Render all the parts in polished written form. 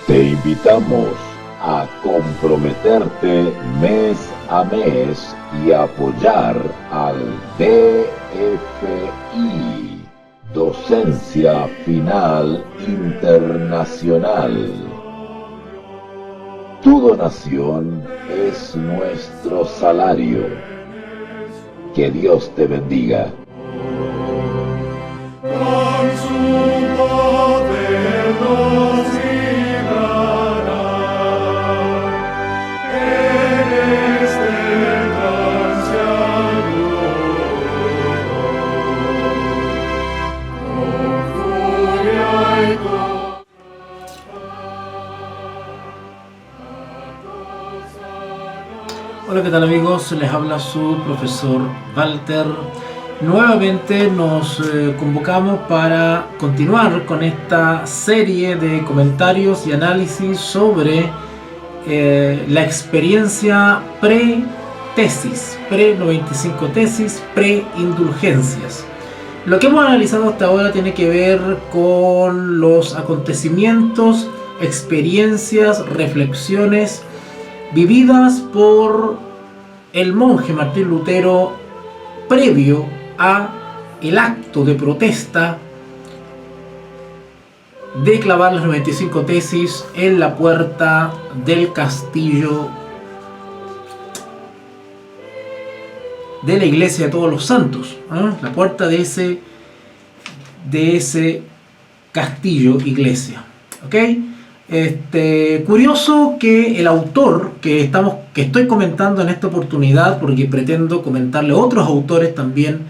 Te invitamos a comprometerte mes a mes y apoyar al DFI, Docencia Final Internacional. Tu donación es nuestro salario. Que Dios te bendiga. Con su poder nos librará en este transiado. Con furia y con Hola, ¿qué tal amigos? Les habla su profesor Walter. Nuevamente nos convocamos para continuar con esta serie de comentarios y análisis sobre la experiencia pre-tesis, pre-95 tesis, pre-indulgencias. Lo que hemos analizado hasta ahora tiene que ver con los acontecimientos, experiencias, reflexiones vividas por el monje Martín Lutero previo a el acto de protesta de clavar las 95 tesis en la puerta del castillo de la iglesia de Todos los Santos, la puerta de ese castillo iglesia, ¿ok? Curioso que el autor que estoy comentando en esta oportunidad, porque pretendo comentarle a otros autores también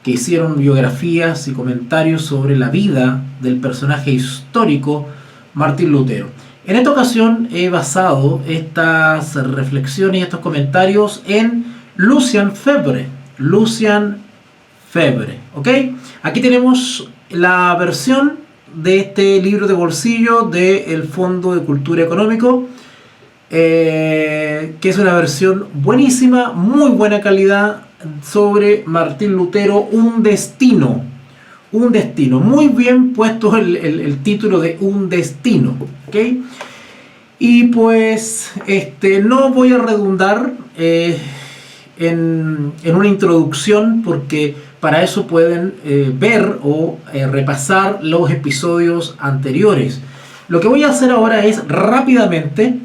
que hicieron biografías y comentarios sobre la vida del personaje histórico Martín Lutero. En esta ocasión he basado estas reflexiones y estos comentarios en Lucien Febvre, ¿ok? Aquí tenemos la versión de este libro de bolsillo del Fondo de Cultura Económico, que es una versión buenísima, muy buena calidad, sobre Martín Lutero, un destino, muy bien puesto el título de Un destino, ¿ok? Y pues no voy a redundar en una introducción, porque para eso pueden ver o repasar los episodios anteriores. Lo que voy a hacer ahora es rápidamente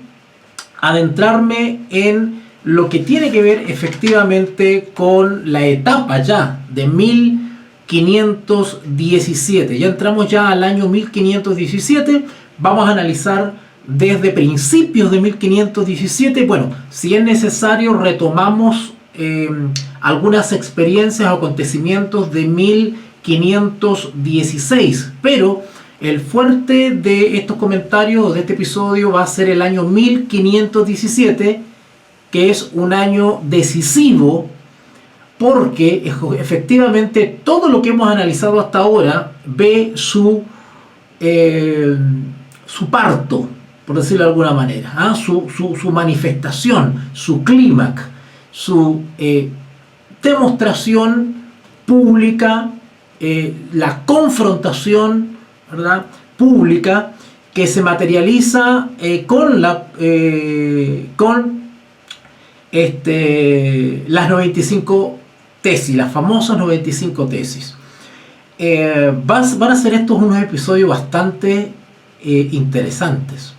adentrarme en lo que tiene que ver efectivamente con la etapa ya de 1517. Ya entramos ya al año 1517. Vamos a analizar desde principios de 1517. Bueno, si es necesario retomamos algunas experiencias o acontecimientos de 1516, pero el fuerte de estos comentarios, de este episodio, va a ser el año 1517, que es un año decisivo, porque efectivamente todo lo que hemos analizado hasta ahora ve su parto, por decirlo de alguna manera, su manifestación, su clímax, su demostración pública, la confrontación, ¿verdad?, pública, que se materializa con las 95 tesis, las famosas 95 tesis. Van a ser estos unos episodios bastante interesantes,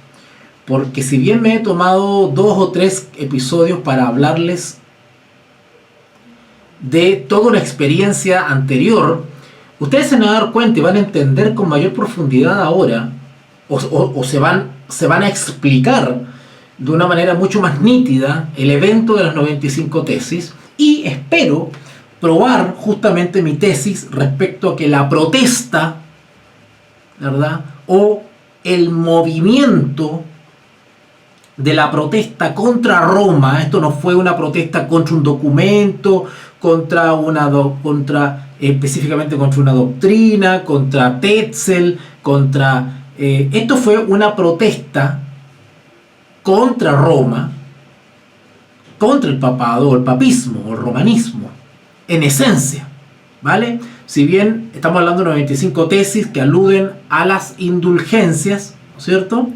porque si bien me he tomado 2 o 3 episodios para hablarles de toda la experiencia anterior, ustedes se van a dar cuenta y van a entender con mayor profundidad ahora, o se van a explicar de una manera mucho más nítida el evento de las 95 tesis, y espero probar justamente mi tesis respecto a que la protesta, ¿verdad?, o el movimiento de la protesta contra Roma, esto no fue una protesta contra un documento, específicamente contra una doctrina, contra Tetzel, esto fue una protesta contra Roma, contra el papado, o el papismo, o el romanismo, en esencia, ¿vale? Si bien estamos hablando de 95 tesis que aluden a las indulgencias, ¿no es cierto?,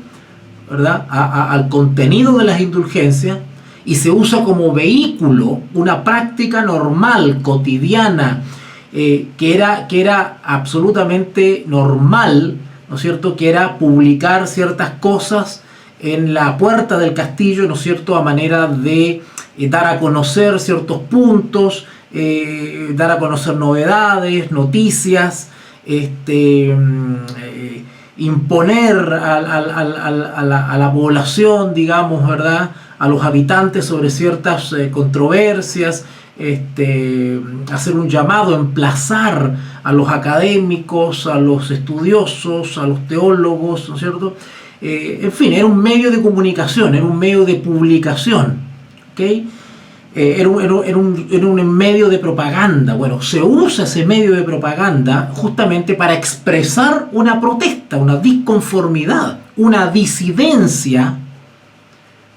¿verdad?, al contenido de las indulgencias y se usa como vehículo una práctica normal, cotidiana, que era absolutamente normal, ¿no es cierto?, que era publicar ciertas cosas en la puerta del castillo, ¿no es cierto?, a manera de dar a conocer ciertos puntos, dar a conocer novedades, noticias, imponer a la población, digamos, ¿verdad?, a los habitantes sobre ciertas controversias, hacer un llamado, emplazar a los académicos, a los estudiosos, a los teólogos, ¿no es cierto? En fin, era un medio de comunicación, era un medio de publicación, ¿ok? Era un medio de propaganda. Bueno, se usa ese medio de propaganda justamente para expresar una protesta, una disconformidad, una disidencia,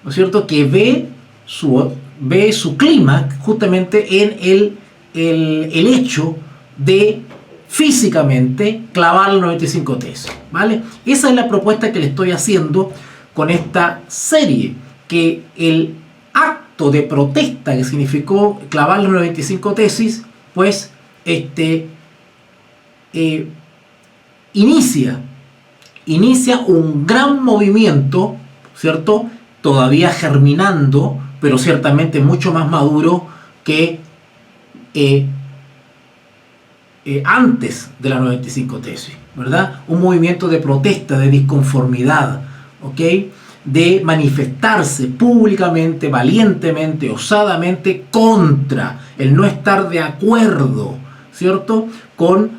¿no es cierto?, que ve su clímax justamente en el hecho de físicamente clavar los 95 tesis, ¿vale? Esa es la propuesta que le estoy haciendo con esta serie, que el acto de protesta que significó clavar los 95 tesis, pues inicia un gran movimiento, ¿cierto?, todavía germinando, pero ciertamente mucho más maduro que antes de las 95 tesis, ¿verdad? Un movimiento de protesta, de disconformidad, ¿ok?, de manifestarse públicamente, valientemente, osadamente contra el no estar de acuerdo, ¿cierto?, con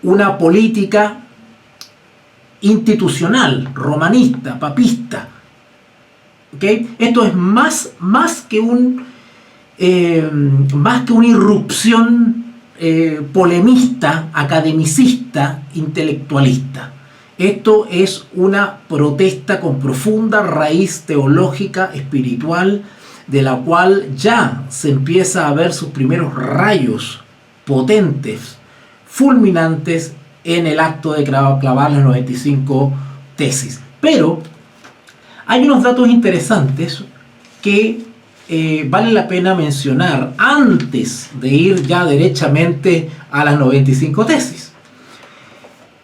una política institucional, romanista, papista, ¿ok? Esto es más que una irrupción polemista, academicista, intelectualista. Esto es una protesta con profunda raíz teológica, espiritual, de la cual ya se empieza a ver sus primeros rayos potentes, fulminantes, en el acto de clavar las 95 tesis. Pero hay unos datos interesantes que vale la pena mencionar antes de ir ya derechamente a las 95 tesis.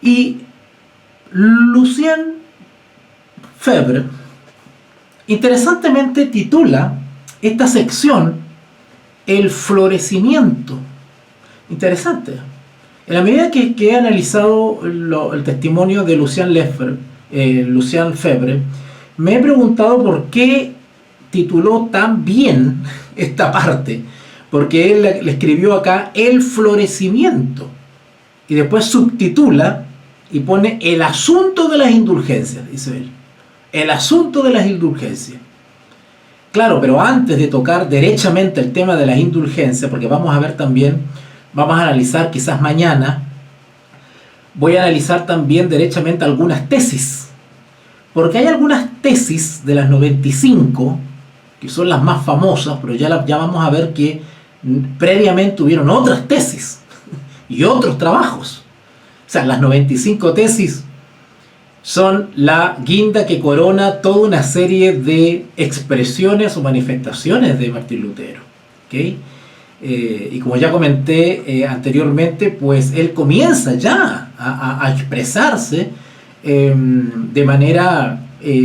Y Lucien Febvre interesantemente titula esta sección El florecimiento. Interesante. En la medida que he analizado el testimonio de Lucien Febvre, me he preguntado por qué tituló tan bien esta parte, porque él le escribió acá el florecimiento y después subtitula y pone el asunto de las indulgencias, dice él, el asunto de las indulgencias. Claro, pero antes de tocar derechamente el tema de las indulgencias, porque vamos a ver también, vamos a analizar quizás mañana, voy a analizar también derechamente algunas tesis, porque hay algunas tesis de las 95 que son las más famosas, pero ya vamos a ver que previamente hubieron otras tesis y otros trabajos. O sea, las 95 tesis son la guinda que corona toda una serie de expresiones o manifestaciones de Martín Lutero, ¿okay? Y como ya comenté anteriormente, pues él comienza ya a expresarse de manera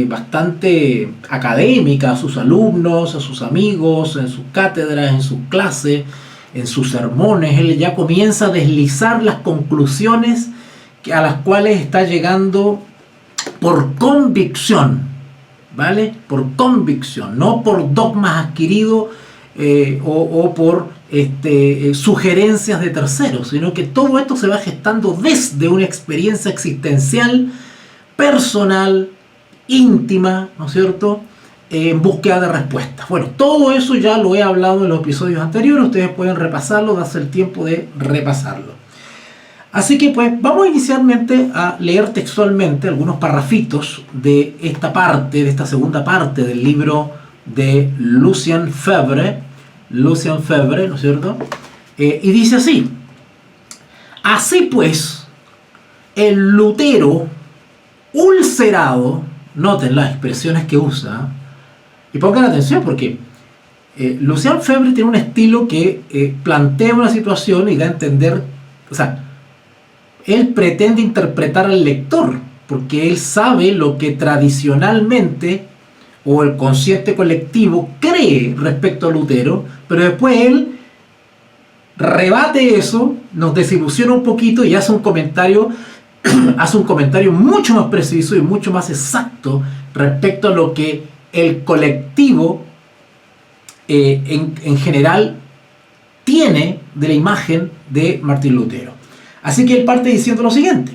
bastante académica a sus alumnos, a sus amigos, en sus cátedras, en sus clases, en sus sermones. Él ya comienza a deslizar las conclusiones a las cuales está llegando por convicción, ¿vale? Por convicción, no por dogmas adquiridos o por sugerencias de terceros, sino que todo esto se va gestando desde una experiencia existencial, personal, íntima, ¿no es cierto?, en búsqueda de respuestas. Bueno, todo eso ya lo he hablado en los episodios anteriores, ustedes pueden repasarlo, darse el tiempo de repasarlo. Así que pues vamos inicialmente a leer textualmente algunos parrafitos de esta parte, de esta segunda parte del libro de Lucien Febvre, ¿no es cierto? Y dice así: así pues, el Lutero ulcerado, noten las expresiones que usa, y pongan atención porque Lucian Febvre tiene un estilo que plantea una situación y da a entender, o sea, él pretende interpretar al lector, porque él sabe lo que tradicionalmente o el consciente colectivo cree respecto a Lutero, pero después él rebate eso, nos desilusiona un poquito y hace un comentario mucho más preciso y mucho más exacto respecto a lo que el colectivo en general tiene de la imagen de Martín Lutero. Así que él parte diciendo lo siguiente: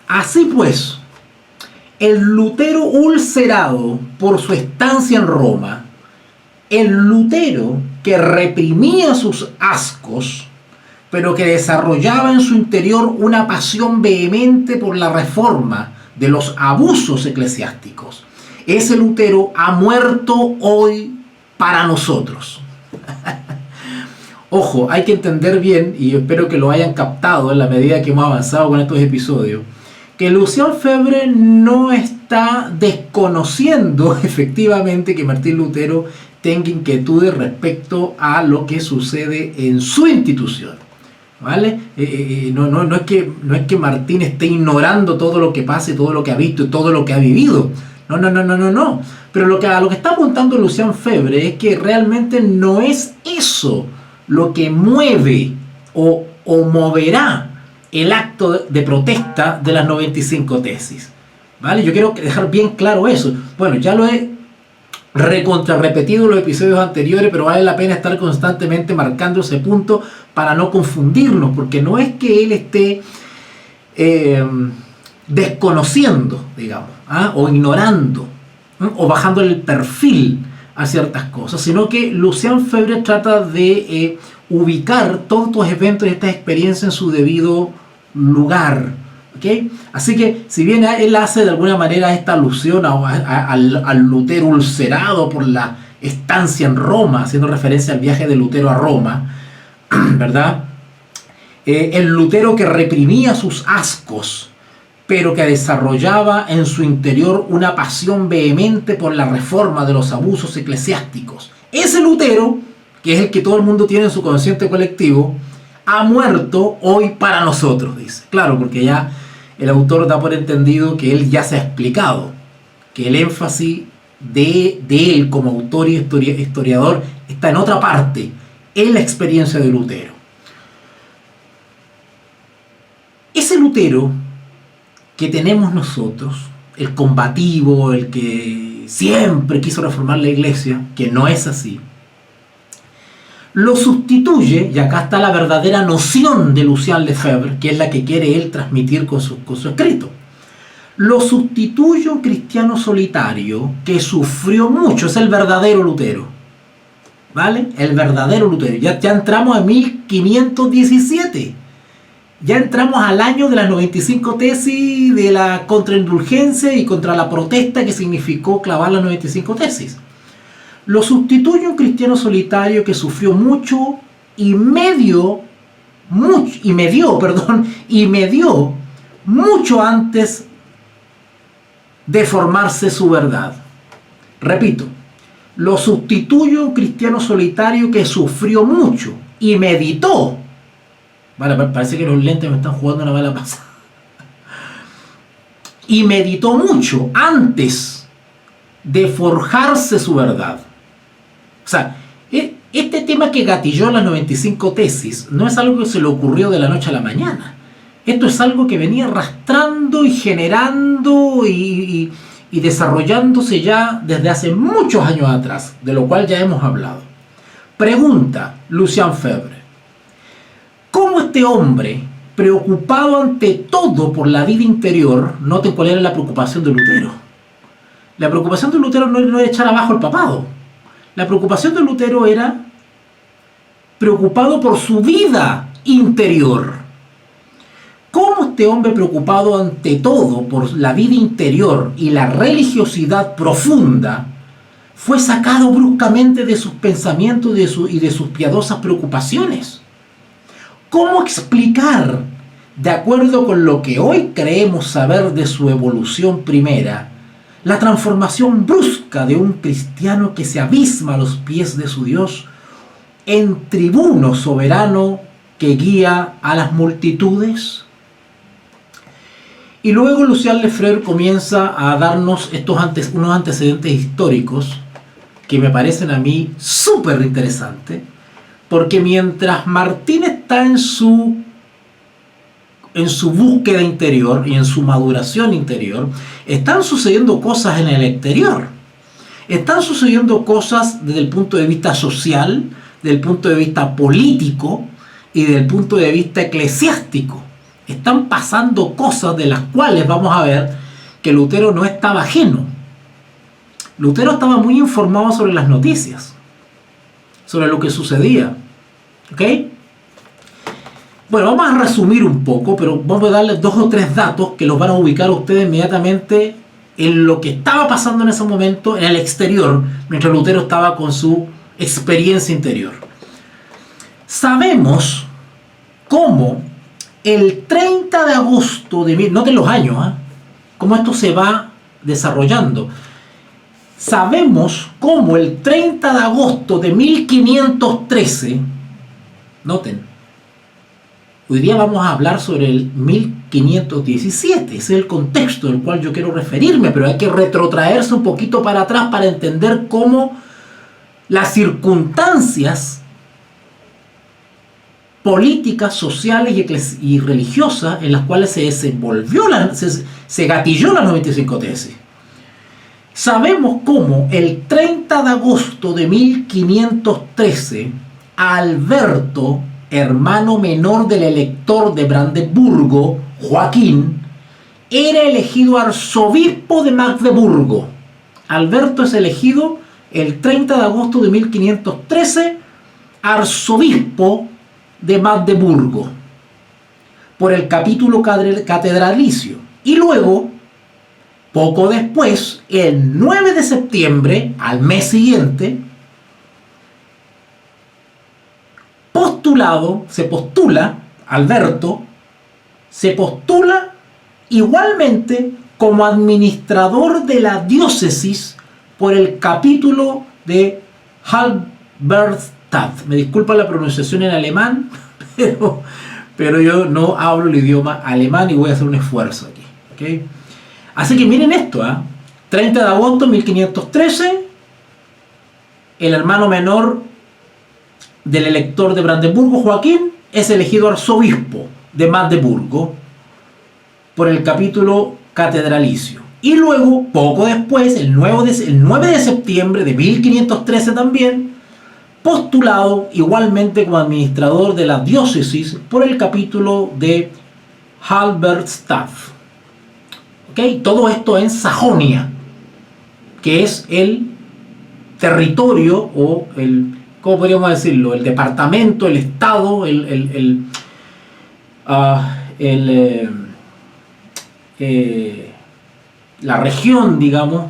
así pues, el Lutero ulcerado por su estancia en Roma, el Lutero que reprimía sus ascos, pero que desarrollaba en su interior una pasión vehemente por la reforma de los abusos eclesiásticos, ese Lutero ha muerto hoy para nosotros. Ojo, hay que entender bien, y espero que lo hayan captado en la medida que hemos avanzado con estos episodios, que Lucian Febvre no está desconociendo efectivamente que Martín Lutero tenga inquietudes respecto a lo que sucede en su institución, ¿vale? No es que Martín esté ignorando todo lo que pasa y todo lo que ha visto y todo lo que ha vivido. No. Pero a lo que está apuntando Lucian Febvre es que realmente no es eso lo que mueve o moverá el acto de protesta de las 95 tesis, ¿vale? Yo quiero dejar bien claro eso. Bueno, ya lo he repetido en los episodios anteriores, pero vale la pena estar constantemente marcando ese punto para no confundirnos, porque no es que él esté desconociendo, digamos, o ignorando, o bajando el perfil a ciertas cosas, sino que Lucian Febvre trata de ubicar todos estos eventos y estas experiencias en su debido lugar, ¿okay? Así que si bien él hace de alguna manera esta alusión al Lutero ulcerado por la estancia en Roma, haciendo referencia al viaje de Lutero a Roma, ¿verdad? El Lutero que reprimía sus ascos, pero que desarrollaba en su interior una pasión vehemente por la reforma de los abusos eclesiásticos. Ese Lutero, que es el que todo el mundo tiene en su consciente colectivo, ha muerto hoy para nosotros, dice. Claro, porque ya el autor da por entendido que él ya se ha explicado, que el énfasis de él como autor y historiador está en otra parte, en la experiencia de Lutero. Ese Lutero que tenemos nosotros, el combativo, el que siempre quiso reformar la iglesia, que no es así, lo sustituye, y acá está la verdadera noción de Lucian Lefebvre, que es la que quiere él transmitir con su escrito. Lo sustituye un cristiano solitario que sufrió mucho, es el verdadero Lutero, ¿vale? El verdadero Lutero. Ya entramos a 1517. Ya entramos al año de las 95 tesis, de la contraindulgencia y contra la protesta que significó clavar las 95 tesis. Lo sustituye un cristiano solitario que sufrió mucho y me dio mucho antes de formarse su verdad. Repito, lo sustituye un cristiano solitario que sufrió mucho y meditó. Vale, parece que los lentes me están jugando una mala pasada. Y meditó mucho antes de forjarse su verdad. O sea, este tema que gatilló las 95 tesis no es algo que se le ocurrió de la noche a la mañana. Esto es algo que venía arrastrando y generando y desarrollándose ya desde hace muchos años atrás, de lo cual ya hemos hablado. Pregunta Lucian Febvre: ¿cómo este hombre, preocupado ante todo por la vida interior, noten cuál era la preocupación de Lutero? La preocupación de Lutero no era echar abajo el papado. La preocupación de Lutero era preocupado por su vida interior. ¿Cómo este hombre, preocupado ante todo por la vida interior y la religiosidad profunda, fue sacado bruscamente de sus pensamientos y de sus piadosas preocupaciones? ¿Cómo explicar, de acuerdo con lo que hoy creemos saber de su evolución primera, la transformación brusca de un cristiano que se abisma a los pies de su Dios en tribuno soberano que guía a las multitudes. Y luego Lucian Lefebvre comienza a darnos unos antecedentes históricos que me parecen a mí súper interesantes, porque mientras Martín está en su búsqueda interior y en su maduración interior, están sucediendo cosas en el exterior. Están sucediendo cosas desde el punto de vista social, desde el punto de vista político y desde el punto de vista eclesiástico. Están pasando cosas de las cuales vamos a ver que Lutero no estaba ajeno. Lutero estaba muy informado sobre las noticias, sobre lo que sucedía. ¿Ok? Bueno, vamos a resumir un poco, pero vamos a darles 2 o 3 datos que los van a ubicar a ustedes inmediatamente en lo que estaba pasando en ese momento en el exterior, mientras Lutero estaba con su experiencia interior. Sabemos cómo el 30 de agosto de... Noten los años, cómo esto se va desarrollando. Sabemos cómo el 30 de agosto de 1513, noten, hoy día vamos a hablar sobre el 1517, ese es el contexto del cual yo quiero referirme, pero hay que retrotraerse un poquito para atrás para entender cómo las circunstancias políticas, sociales y religiosas en las cuales se desenvolvió, se gatilló la 95 tesis. Sabemos cómo el 30 de agosto de 1513, Alberto, hermano menor del elector de Brandeburgo, Joaquín, era elegido arzobispo de Magdeburgo. Alberto es elegido el 30 de agosto de 1513 arzobispo de Magdeburgo por el capítulo catedralicio. Y luego, poco después, el 9 de septiembre, al mes siguiente, Alberto se postula igualmente como administrador de la diócesis por el capítulo de Halberstadt. Me disculpa la pronunciación en alemán, pero yo no hablo el idioma alemán y voy a hacer un esfuerzo aquí. ¿Okay? Así que miren esto, 30 de agosto de 1513, el hermano menor del elector de Brandeburgo, Joaquín, es elegido arzobispo de Magdeburgo por el capítulo catedralicio. Y luego, poco después, el 9 de septiembre de 1513 también, postulado igualmente como administrador de la diócesis por el capítulo de Halberstadt. ¿Okay? Todo esto en Sajonia, que es el territorio o el, ¿cómo podríamos decirlo? El departamento, el estado, la región, digamos,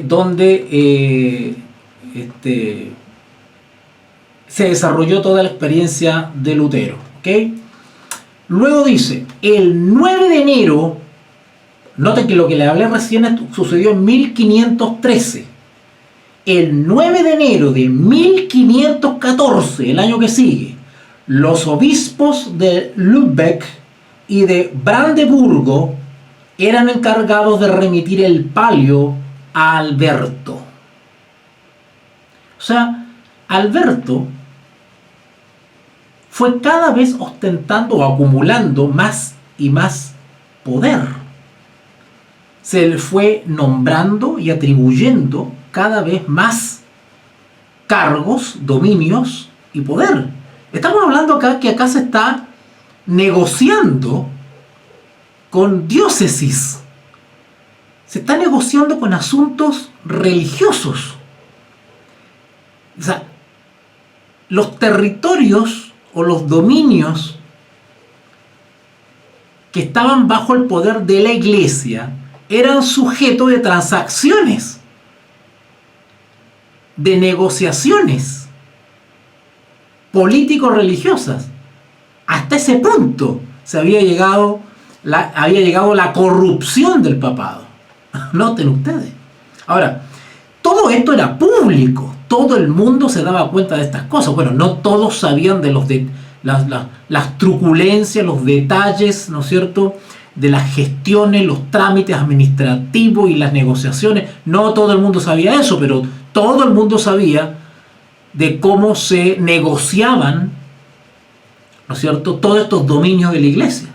donde se desarrolló toda la experiencia de Lutero. ¿Okay? Luego dice, el 9 de enero, noten que lo que le hablé recién sucedió en 1513. El 9 de enero de 1514, el año que sigue, los obispos de Lübeck y de Brandeburgo eran encargados de remitir el palio a Alberto. O sea, Alberto fue cada vez ostentando o acumulando más y más poder. Se le fue nombrando y atribuyendo cada vez más cargos, dominios y poder. Estamos hablando acá que acá se está negociando con diócesis. Se está negociando con asuntos religiosos. O sea, los territorios o los dominios que estaban bajo el poder de la iglesia eran sujetos de transacciones, de negociaciones político-religiosas. Hasta ese punto había llegado la corrupción del papado. Noten ustedes. Ahora, todo esto era público. Todo el mundo se daba cuenta de estas cosas. Bueno, no todos sabían de las truculencias, los detalles, ¿no es cierto?, de las gestiones, los trámites administrativos y las negociaciones. No todo el mundo sabía eso, pero todo el mundo sabía de cómo se negociaban, ¿no es cierto?, todos estos dominios de la iglesia.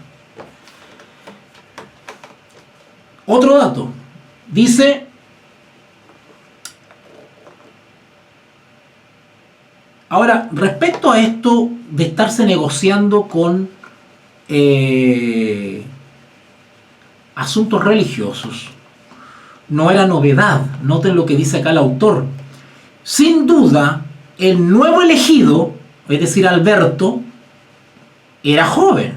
Otro dato, dice: ahora, respecto a esto de estarse negociando con asuntos religiosos, no era novedad. Noten lo que dice acá el autor. Sin duda, el nuevo elegido, es decir, Alberto, era joven.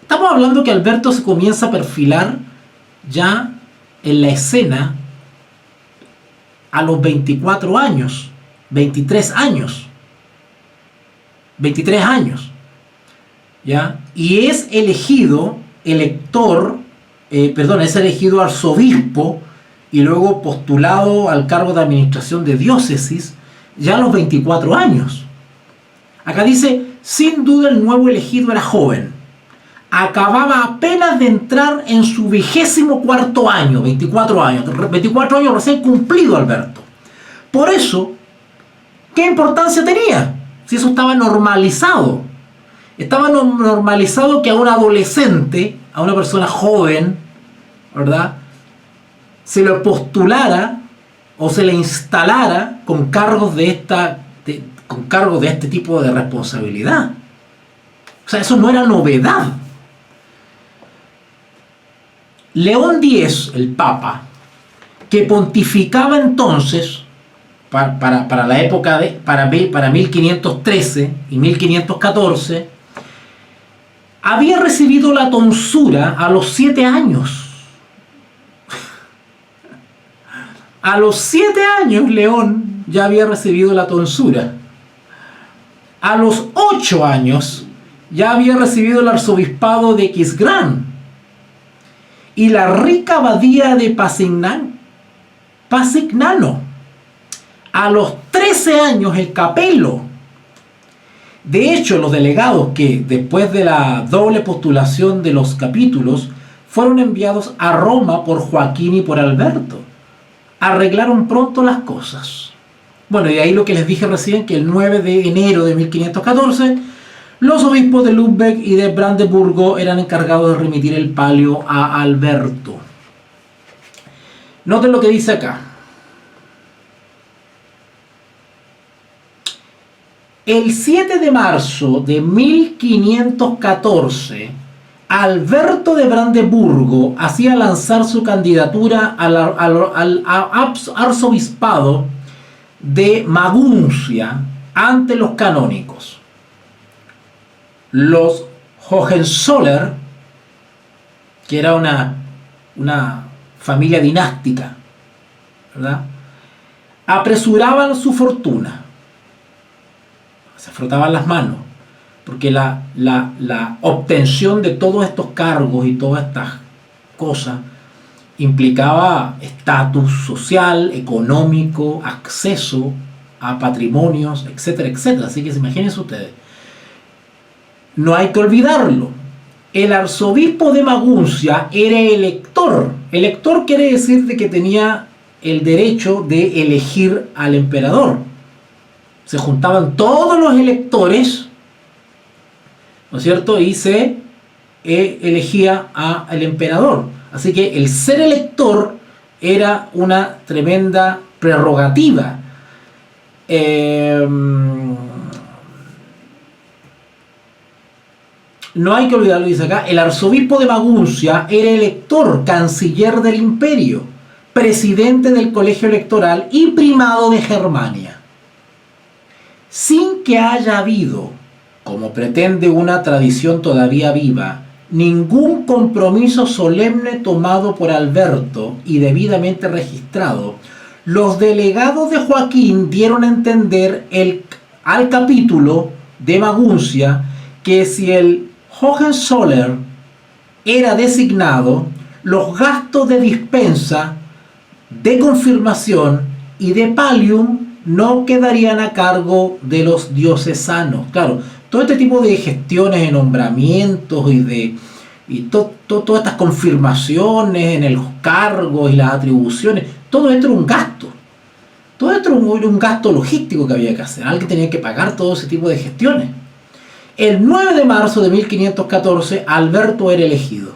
Estamos hablando que Alberto se comienza a perfilar ya en la escena a los 24 años, 23 años, 23 años, ¿ya? Y es elegido es elegido arzobispo y luego postulado al cargo de administración de diócesis ya a los 24 años. Acá dice: sin duda el nuevo elegido era joven. Acababa apenas de entrar en su 24º año, 24 años recién cumplido Alberto. Por eso, ¿qué importancia tenía? Si eso estaba normalizado. Estaba normalizado que a un adolescente, a una persona joven, ¿verdad?, se le postulara o se le instalara con cargos de este tipo de responsabilidad. O sea, eso no era novedad. León X, el Papa, que pontificaba entonces para la época para 1513 y 1514, había recibido la tonsura a los 7 años. A los 7 años León ya había recibido la tonsura. A los 8 años ya había recibido el arzobispado de Aquisgrán y la rica abadía de Pasignano. A los 13 años el capelo. De hecho, los delegados que después de la doble postulación de los capítulos fueron enviados a Roma por Joaquín y por Alberto, arreglaron pronto las cosas. Bueno, y ahí lo que les dije recién, que el 9 de enero de 1514 los obispos de Lübeck y de Brandeburgo eran encargados de remitir el palio a Alberto. Noten lo que dice acá. El 7 de marzo de 1514, Alberto de Brandeburgo hacía lanzar su candidatura al arzobispado de Maguncia ante los canónicos. Los Hohenzollern, que era una familia dinástica, ¿verdad?, apresuraban su fortuna. Se frotaban las manos, porque la obtención de todos estos cargos y todas estas cosas implicaba estatus social, económico, acceso a patrimonios, etcétera, etcétera. Así que imagínense ustedes. No hay que olvidarlo. El arzobispo de Maguncia era elector. Elector quiere decir de que tenía el derecho de elegir al emperador. Se juntaban todos los electores, ¿no es cierto?, y se elegía al emperador. Así que el ser elector era una tremenda prerrogativa. No hay que olvidarlo, dice acá, el arzobispo de Maguncia era elector, canciller del imperio, presidente del colegio electoral y primado de Germania. Sin que haya habido, como pretende una tradición todavía viva, ningún compromiso solemne tomado por Alberto y debidamente registrado, los delegados de Joaquín dieron a entender al capítulo de Maguncia que si el Hohenzollern era designado, los gastos de dispensa de confirmación y de pallium no quedarían a cargo de los diocesanos. Claro, todo este tipo de gestiones, de nombramientos todas estas confirmaciones en los cargos y las atribuciones, todo esto era un gasto. Todo esto era un gasto logístico que había que hacer. Alguien tenía que pagar todo ese tipo de gestiones. El 9 de marzo de 1514, Alberto era elegido.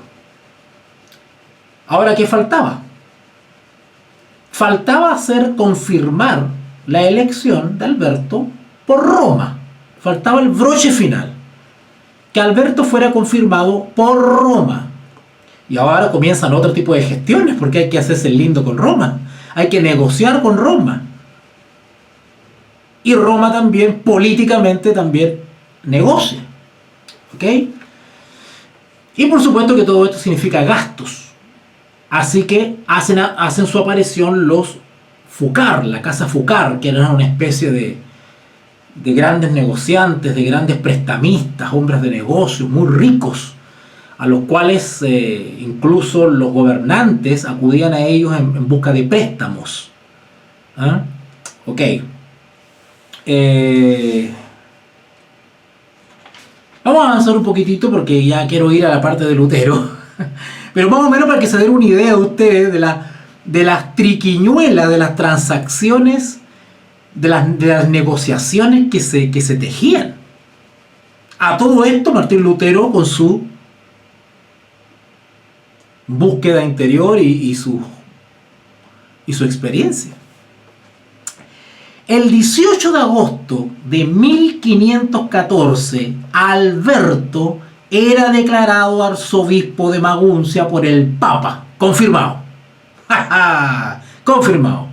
Ahora, ¿qué faltaba? Faltaba confirmar la elección de Alberto por Roma. Faltaba el broche final. Que Alberto fuera confirmado por Roma. Y ahora comienzan otro tipo de gestiones, porque hay que hacerse el lindo con Roma. Hay que negociar con Roma. Y Roma también, políticamente, también negocia. ¿Ok? Y por supuesto que todo esto significa gastos. Así que hacen su aparición los Foucart, la casa Foucart, que eran una especie de grandes negociantes, de grandes prestamistas, hombres de negocios muy ricos, a los cuales incluso los gobernantes acudían a ellos en busca de préstamos. ¿Ah? Ok. Vamos a avanzar un poquitito porque ya quiero ir a la parte de Lutero. Pero más o menos para que se den una idea de ustedes de las triquiñuelas, de las transacciones, de las negociaciones que se tejían. A todo esto Martín Lutero, con su búsqueda interior y su experiencia. El 18 de agosto de 1514, Alberto era declarado arzobispo de Maguncia por el Papa. Confirmado. Confirmado.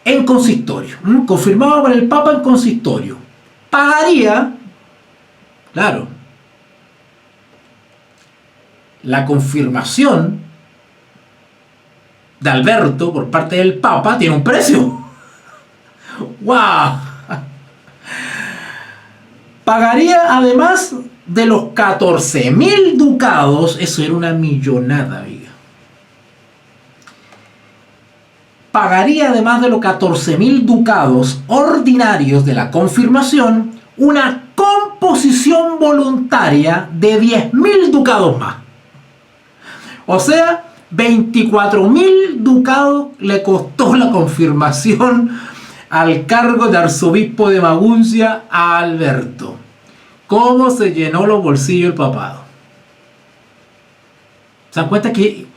En consistorio. Confirmado por el Papa en consistorio. Pagaría, claro, la confirmación de Alberto por parte del Papa tiene un precio. ¡Wow! Pagaría además de los 14.000 ducados, eso era una millonada, amiga. Pagaría además de los 14.000 ducados ordinarios de la confirmación una composición voluntaria de 10.000 ducados más. O sea, 24.000 ducados le costó la confirmación al cargo de arzobispo de Maguncia a Alberto. ¿Cómo se llenó los bolsillos el papado? ¿Se dan cuenta que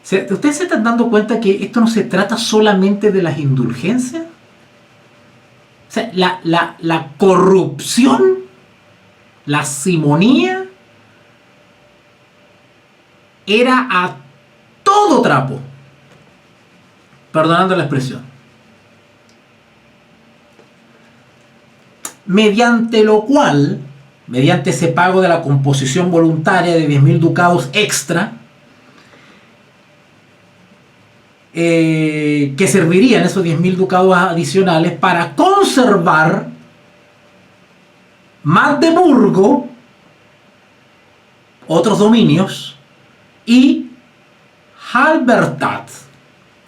ustedes se están dando cuenta que esto no se trata solamente de las indulgencias? O sea, la corrupción, la simonía, era a todo trapo, perdonando la expresión. Mediante lo cual, mediante ese pago de la composición voluntaria de 10.000 ducados extra, que servirían esos 10.000 ducados adicionales para conservar Magdeburgo, otros dominios, y Halberstadt,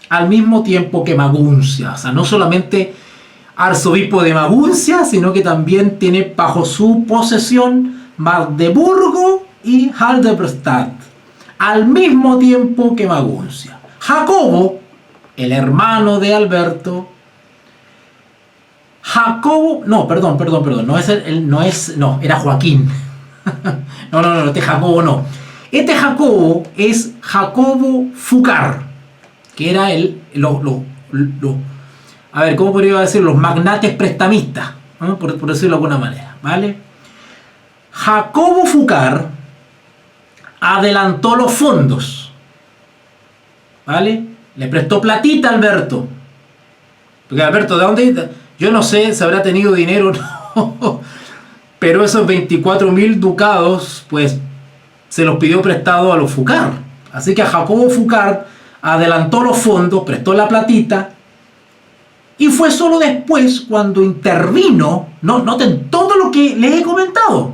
al mismo tiempo que Maguncia. O sea, no solamente arzobispo de Maguncia, sino que también tiene bajo su posesión Magdeburgo y Halberstadt, al mismo tiempo que Maguncia. Jacobo, el hermano de Alberto, era Joaquín. No, este Jacobo no. Este Jacobo es Jacobo Foucart, que era ¿cómo podría decir? Los magnates prestamistas, ¿no? por decirlo de alguna manera, ¿vale? Jacobo Foucart adelantó los fondos, ¿vale? Le prestó platita a Alberto. Porque Alberto, ¿de dónde? Yo no sé si habrá tenido dinero o no, pero esos 24.000 ducados, pues, se los pidió prestado a los Foucart. Así que a Jacobo Foucart adelantó los fondos, prestó la platita, y fue solo después cuando intervino, noten todo lo que les he comentado,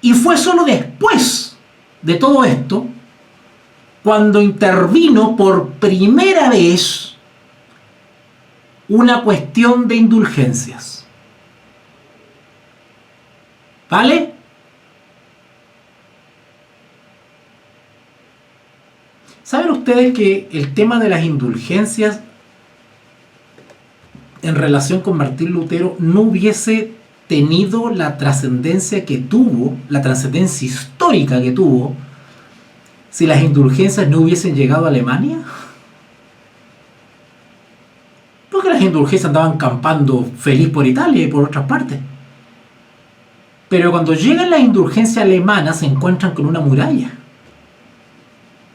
y fue solo después de todo esto cuando intervino por primera vez una cuestión de indulgencias. ¿Vale? ¿Saben ustedes que el tema de las indulgencias en relación con Martín Lutero no hubiese tenido la trascendencia que tuvo, la trascendencia histórica que tuvo, si las indulgencias no hubiesen llegado a Alemania? Porque las indulgencias andaban campando feliz por Italia y por otras partes. Pero cuando llegan las indulgencias alemanas se encuentran con una muralla.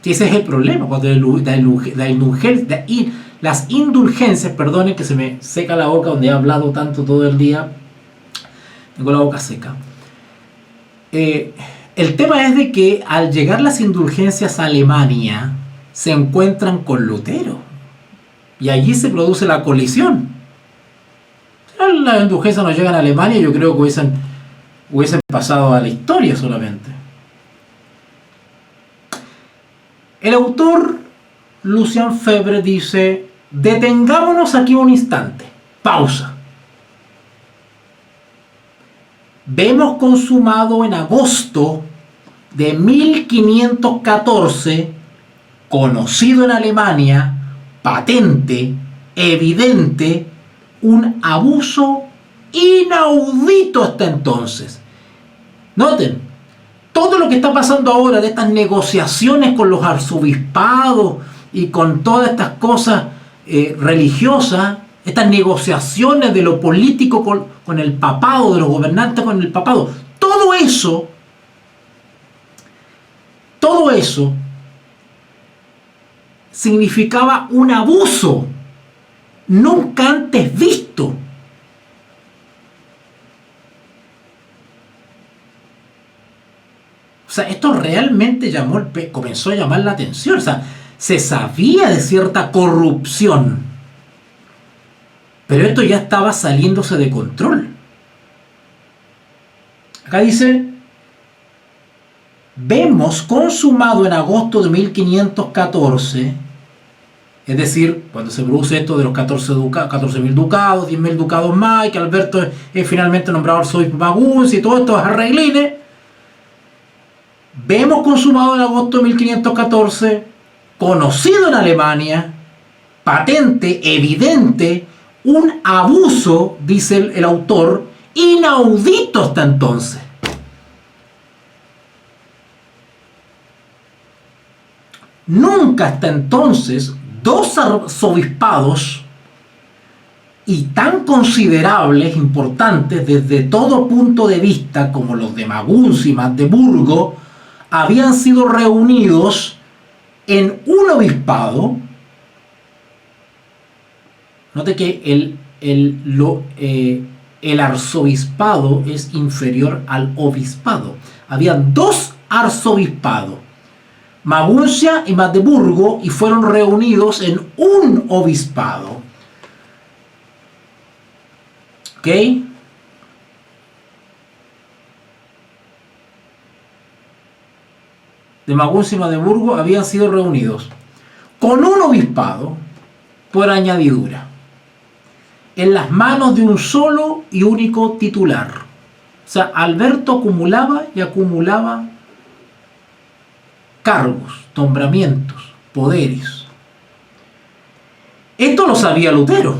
Y ese es el problema. Cuando las indulgencias, perdonen que se me seca la boca donde he hablado tanto todo el día, tengo la boca seca. El tema es de que al llegar las indulgencias a Alemania se encuentran con Lutero y allí se produce la colisión. Si las indulgencias no llegan a Alemania, yo creo que hubiesen pasado a la historia solamente. El autor Lucien Febvre dice: detengámonos aquí un instante, pausa. Vemos consumado en agosto de 1514, conocido en Alemania, patente, evidente, un abuso inaudito hasta entonces. Noten, todo lo que está pasando ahora de estas negociaciones con los arzobispados y con todas estas cosas religiosas, estas negociaciones de lo político con el papado, de los gobernantes con el papado, todo eso significaba un abuso nunca antes visto. O sea, esto realmente comenzó a llamar la atención. O sea, se sabía de cierta corrupción, pero esto ya estaba saliéndose de control. Acá dice: vemos consumado en agosto de 1514, es decir, cuando se produce esto de los 14.000 ducados, 10.000 ducados más, y que Alberto es finalmente nombrado arzobispo Maguncia y todo esto es arreglines. Vemos consumado en agosto de 1514, conocido en Alemania, patente, evidente, un abuso, dice el autor, inaudito hasta entonces. Nunca hasta entonces dos arzobispados y tan considerables, importantes desde todo punto de vista como los de Maguncia y Magdeburgo, habían sido reunidos en un obispado. Note que el arzobispado es inferior al obispado. Habían dos arzobispados, Maguncia y Magdeburgo, y fueron reunidos en un obispado. ¿Ok? De Maguncia y Magdeburgo habían sido reunidos con un obispado por añadidura, en las manos de un solo y único titular. O sea, Alberto acumulaba y acumulaba cargos, nombramientos, poderes. Esto lo sabía Lutero.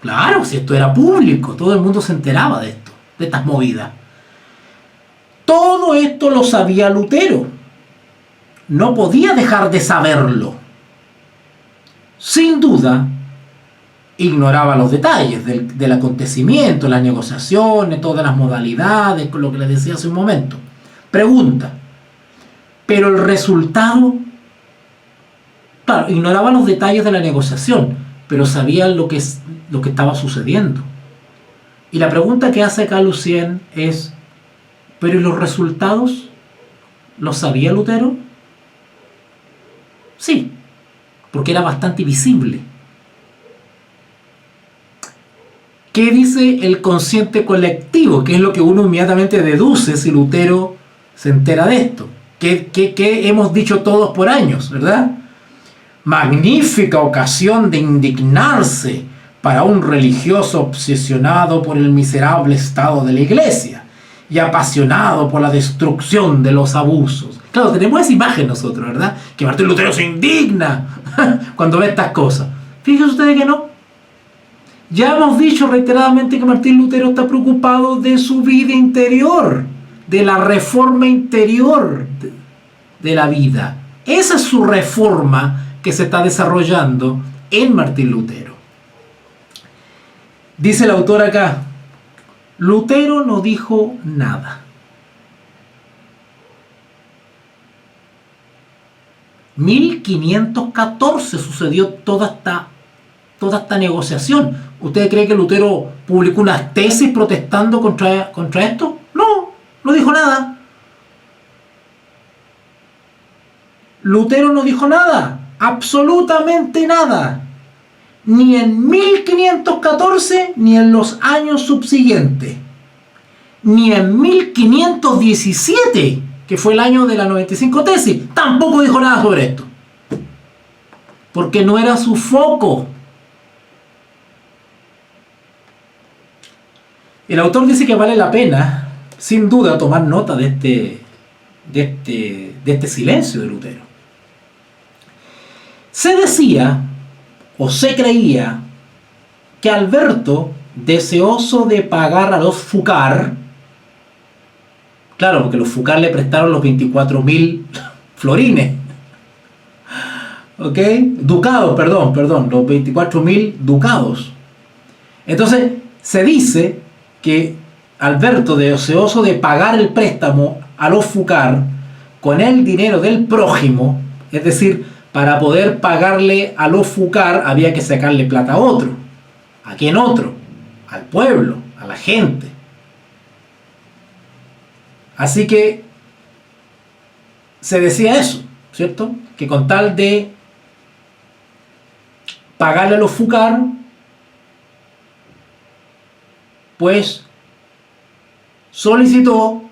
Claro, si esto era público, todo el mundo se enteraba de esto, de estas movidas. Todo esto lo sabía Lutero. No podía dejar de saberlo. Sin duda, ignoraba los detalles del acontecimiento, las negociaciones, todas las modalidades, con lo que les decía hace un momento. Pregunta: pero el resultado, claro, ignoraba los detalles de la negociación, pero sabía lo que estaba sucediendo. Y la pregunta que hace acá Lucien es: ¿pero y los resultados? ¿Los sabía Lutero? Sí, porque era bastante visible. ¿Qué dice el consciente colectivo? ¿Qué es lo que uno inmediatamente deduce si Lutero se entera de esto? que hemos dicho todos por años, ¿verdad? Magnífica ocasión de indignarse para un religioso obsesionado por el miserable estado de la iglesia y apasionado por la destrucción de los abusos. Claro, tenemos esa imagen nosotros, ¿verdad? Que Martín Lutero se indigna cuando ve estas cosas. Fíjense ustedes que no. Ya hemos dicho reiteradamente que Martín Lutero está preocupado de su vida interior, de la reforma interior de la vida. Esa es su reforma que se está desarrollando en Martín Lutero. Dice el autor acá, Lutero no dijo nada. 1514 sucedió toda esta negociación. ¿Usted cree que Lutero publicó unas tesis protestando contra esto? No dijo nada. Lutero no dijo nada, absolutamente nada. Ni en 1514 ni en los años subsiguientes. Ni en 1517, que fue el año de la 95 tesis, tampoco dijo nada sobre esto. Porque no era su foco. El autor dice que vale la pena, sin duda, tomar nota de este silencio de Lutero. Se decía, o se creía, que Alberto, deseoso de pagar a los Foucart, claro, porque los Foucart le prestaron los 24.000 florines, ¿ok? Ducados, perdón, los 24.000 ducados. Entonces, se dice que Alberto, deseoso de pagar el préstamo a los Foucart con el dinero del prójimo, es decir, para poder pagarle a los Foucart había que sacarle plata a otro. ¿A quién otro? Al pueblo, a la gente. Así que se decía eso, ¿cierto? Que con tal de pagarle a los Foucart, pues solicitó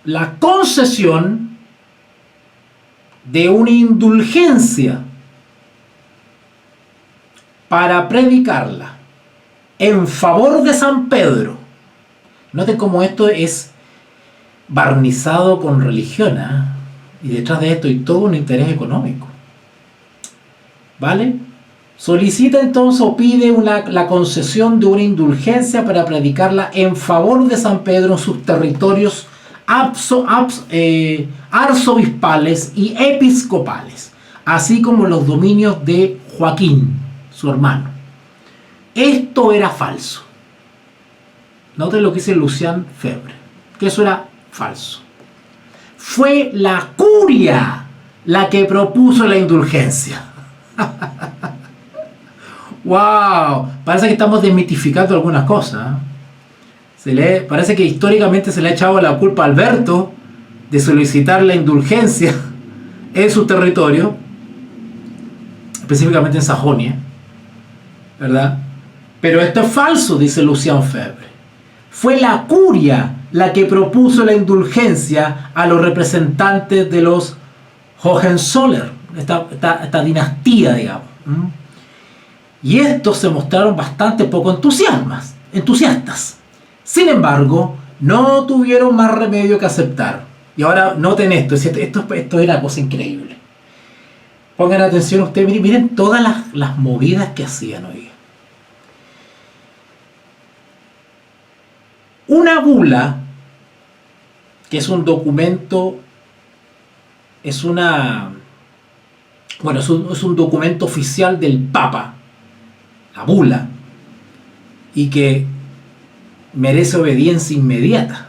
la concesión de una indulgencia para predicarla en favor de San Pedro. Noten cómo esto es barnizado con religión, ¿eh? Y detrás de esto hay todo un interés económico. ¿Vale? Solicita entonces o pide la concesión de una indulgencia para predicarla en favor de San Pedro en sus territorios arzobispales y episcopales, así como los dominios de Joaquín, su hermano. Esto era falso. Noten lo que dice Lucien Febvre, que eso era falso. Fue la curia la que propuso la indulgencia. ¡Wow! Parece que estamos desmitificando algunas cosas, ¿eh? Parece que históricamente se le ha echado la culpa a Alberto de solicitar la indulgencia en su territorio, específicamente en Sajonia, ¿verdad? Pero esto es falso, dice Lucien Febvre. Fue la curia la que propuso la indulgencia a los representantes de los Hohenzollern, esta dinastía, digamos. Y estos se mostraron bastante poco entusiastas. Sin embargo, no tuvieron más remedio que aceptar. Y ahora noten esto es una cosa increíble. Pongan atención ustedes, miren todas las movidas que hacían hoy. Una bula, que es un documento, es un documento oficial del Papa, la bula, y que merece obediencia inmediata.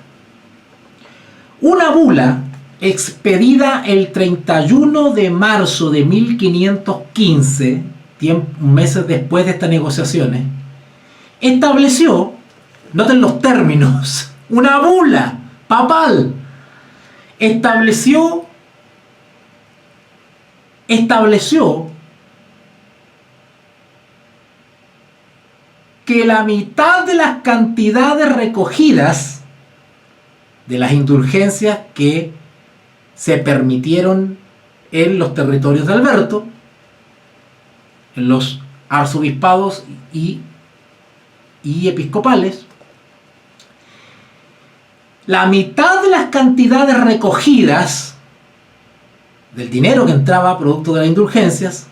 Una bula expedida el 31 de marzo de 1515, meses después de estas negociaciones, estableció, noten los términos, una bula papal, estableció que la mitad de las cantidades recogidas de las indulgencias que se permitieron en los territorios de Alberto, en los arzobispados y episcopales, la mitad de las cantidades recogidas del dinero que entraba producto de las indulgencias,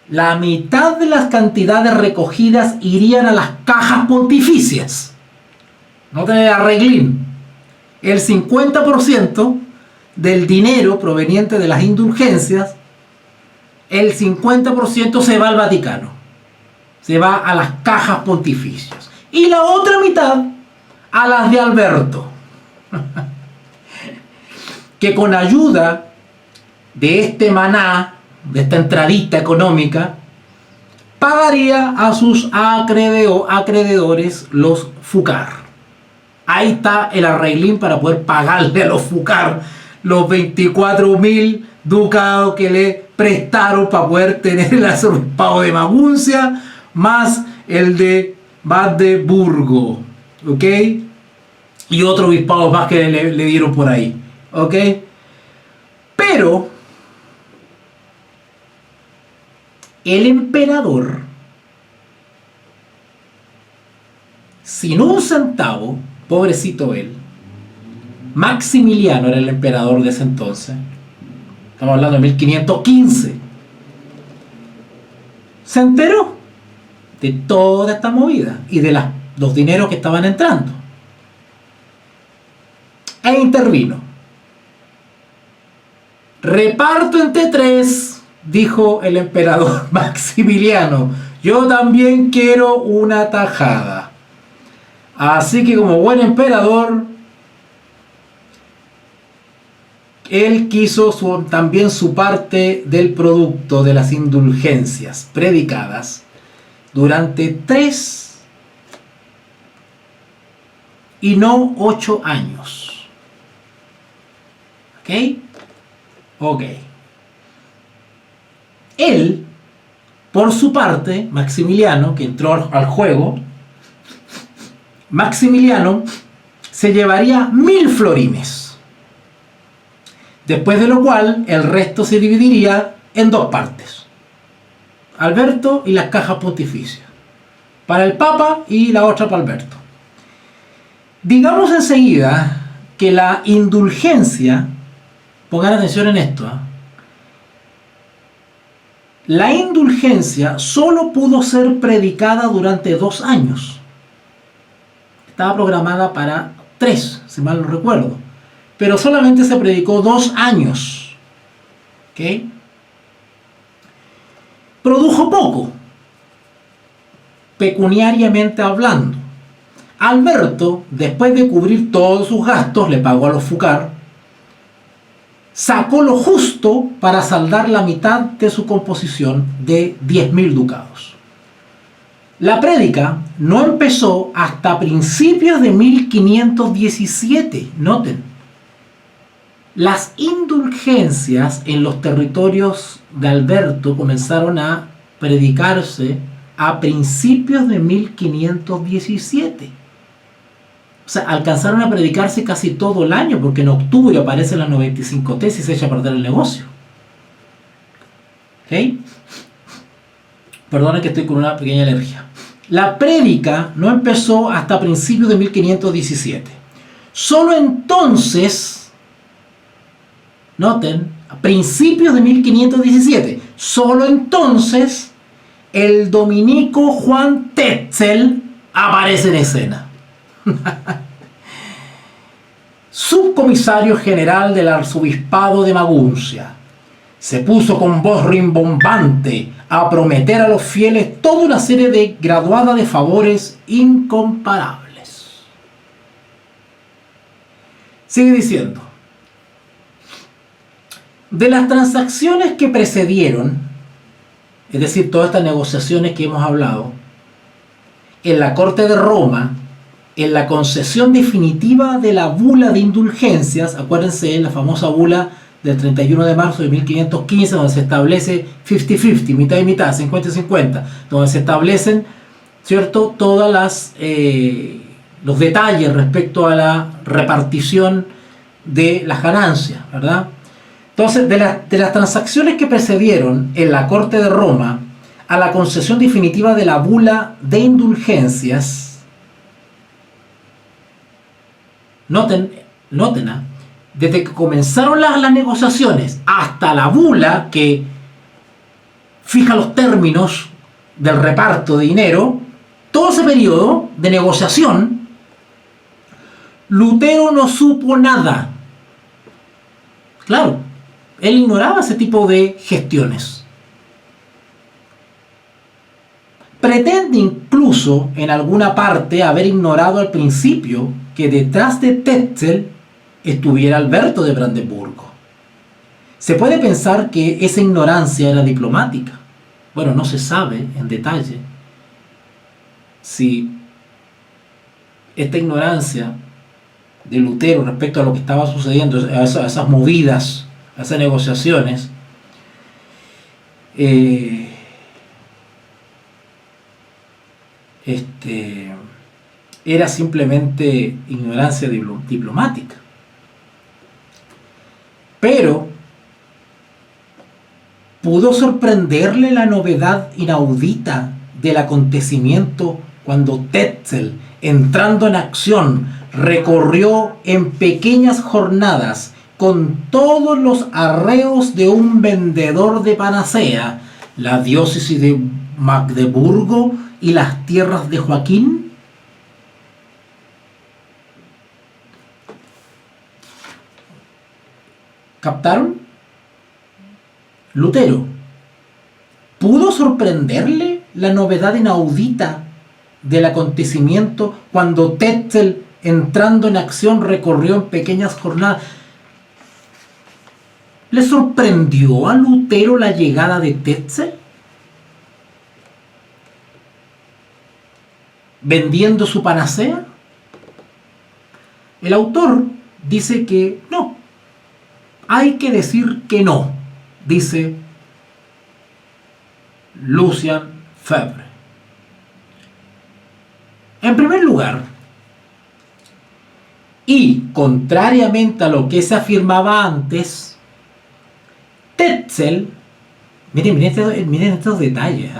la mitad de las cantidades recogidas irían a las cajas pontificias. No tener arreglín. El 50% del dinero proveniente de las indulgencias, el 50% se va al Vaticano. Se va a las cajas pontificias. Y la otra mitad a las de Alberto. Que con ayuda de este maná, de esta entradita económica, pagaría a sus acreedores los FUCAR. Ahí está el arreglín para poder pagarle a los FUCAR los 24.000 ducados que le prestaron para poder tener el arzobispado de Maguncia más el de Magdeburgo, ¿ok? Y otros obispados más que le dieron por ahí, ¿ok? Pero el emperador, sin un centavo, pobrecito él, Maximiliano era el emperador de ese entonces, estamos hablando de 1515, se enteró de toda esta movida y de los dineros que estaban entrando e intervino. Reparto entre tres, dijo el emperador Maximiliano, yo también quiero una tajada. Así que como buen emperador, él quiso también su parte del producto de las indulgencias predicadas durante 3 y no 8 años. ¿Ok? Ok. Él, por su parte, Maximiliano, que entró al juego, Maximiliano se llevaría 1000 florines. Después de lo cual, el resto se dividiría en 2 partes. Alberto y las cajas pontificias. Para el Papa y la otra para Alberto. Digamos enseguida que la indulgencia, pongan atención en esto, la indulgencia solo pudo ser predicada durante 2 años. Estaba programada para 3, si mal no recuerdo. Pero solamente se predicó 2 años. ¿Ok? Produjo poco, pecuniariamente hablando. Alberto, después de cubrir todos sus gastos, le pagó a los FUCAR, sacó lo justo para saldar la mitad de su composición de 10.000 ducados. La prédica no empezó hasta principios de 1517, noten. Las indulgencias en los territorios de Alberto comenzaron a predicarse a principios de 1517. O sea, alcanzaron a predicarse casi todo el año, porque en octubre aparecen las 95 tesis y se echa a perder el negocio. ¿Ok? Perdonen que estoy con una pequeña alergia. La prédica no empezó hasta principios de 1517. Solo entonces, noten, a principios de 1517, solo entonces el dominico Juan Tetzel aparece en escena. Subcomisario general del arzobispado de Maguncia, se puso con voz rimbombante a prometer a los fieles toda una serie de graduada de favores incomparables. Sigue diciendo: de las transacciones que precedieron, es decir, todas estas negociaciones que hemos hablado, en la corte de Roma, en la concesión definitiva de la bula de indulgencias, acuérdense, la famosa bula del 31 de marzo de 1515, donde se establece 50-50, mitad y mitad, 50-50, donde se establecen ¿cierto?, todas los detalles respecto a la repartición de las ganancias, ¿verdad? Entonces, de las transacciones que precedieron en la Corte de Roma a la concesión definitiva de la bula de indulgencias, noten, desde que comenzaron las negociaciones hasta la bula que fija los términos del reparto de dinero, todo ese periodo de negociación, Lutero no supo nada. Claro, él ignoraba ese tipo de gestiones. Pretende incluso en alguna parte haber ignorado al principio que detrás de Tetzel estuviera Alberto de Brandeburgo. Se puede pensar que esa ignorancia era diplomática. Bueno, no se sabe en detalle si esta ignorancia de Lutero respecto a lo que estaba sucediendo, a esas movidas, a esas negociaciones, era simplemente ignorancia diplomática. Pero pudo sorprenderle la novedad inaudita del acontecimiento cuando Tetzel, entrando en acción, recorrió en pequeñas jornadas con todos los arreos de un vendedor de panacea la diócesis de Magdeburgo y las tierras de Joaquín. ¿Captaron? Lutero pudo sorprenderle la novedad inaudita del acontecimiento cuando Tetzel, entrando en acción, recorrió en pequeñas jornadas. ¿Le sorprendió a Lutero la llegada de Tetzel? ¿Vendiendo su panacea? El autor dice que no. Hay que decir que no, dice Lucien Febvre. En primer lugar, y contrariamente a lo que se afirmaba antes, Tetzel, miren estos detalles,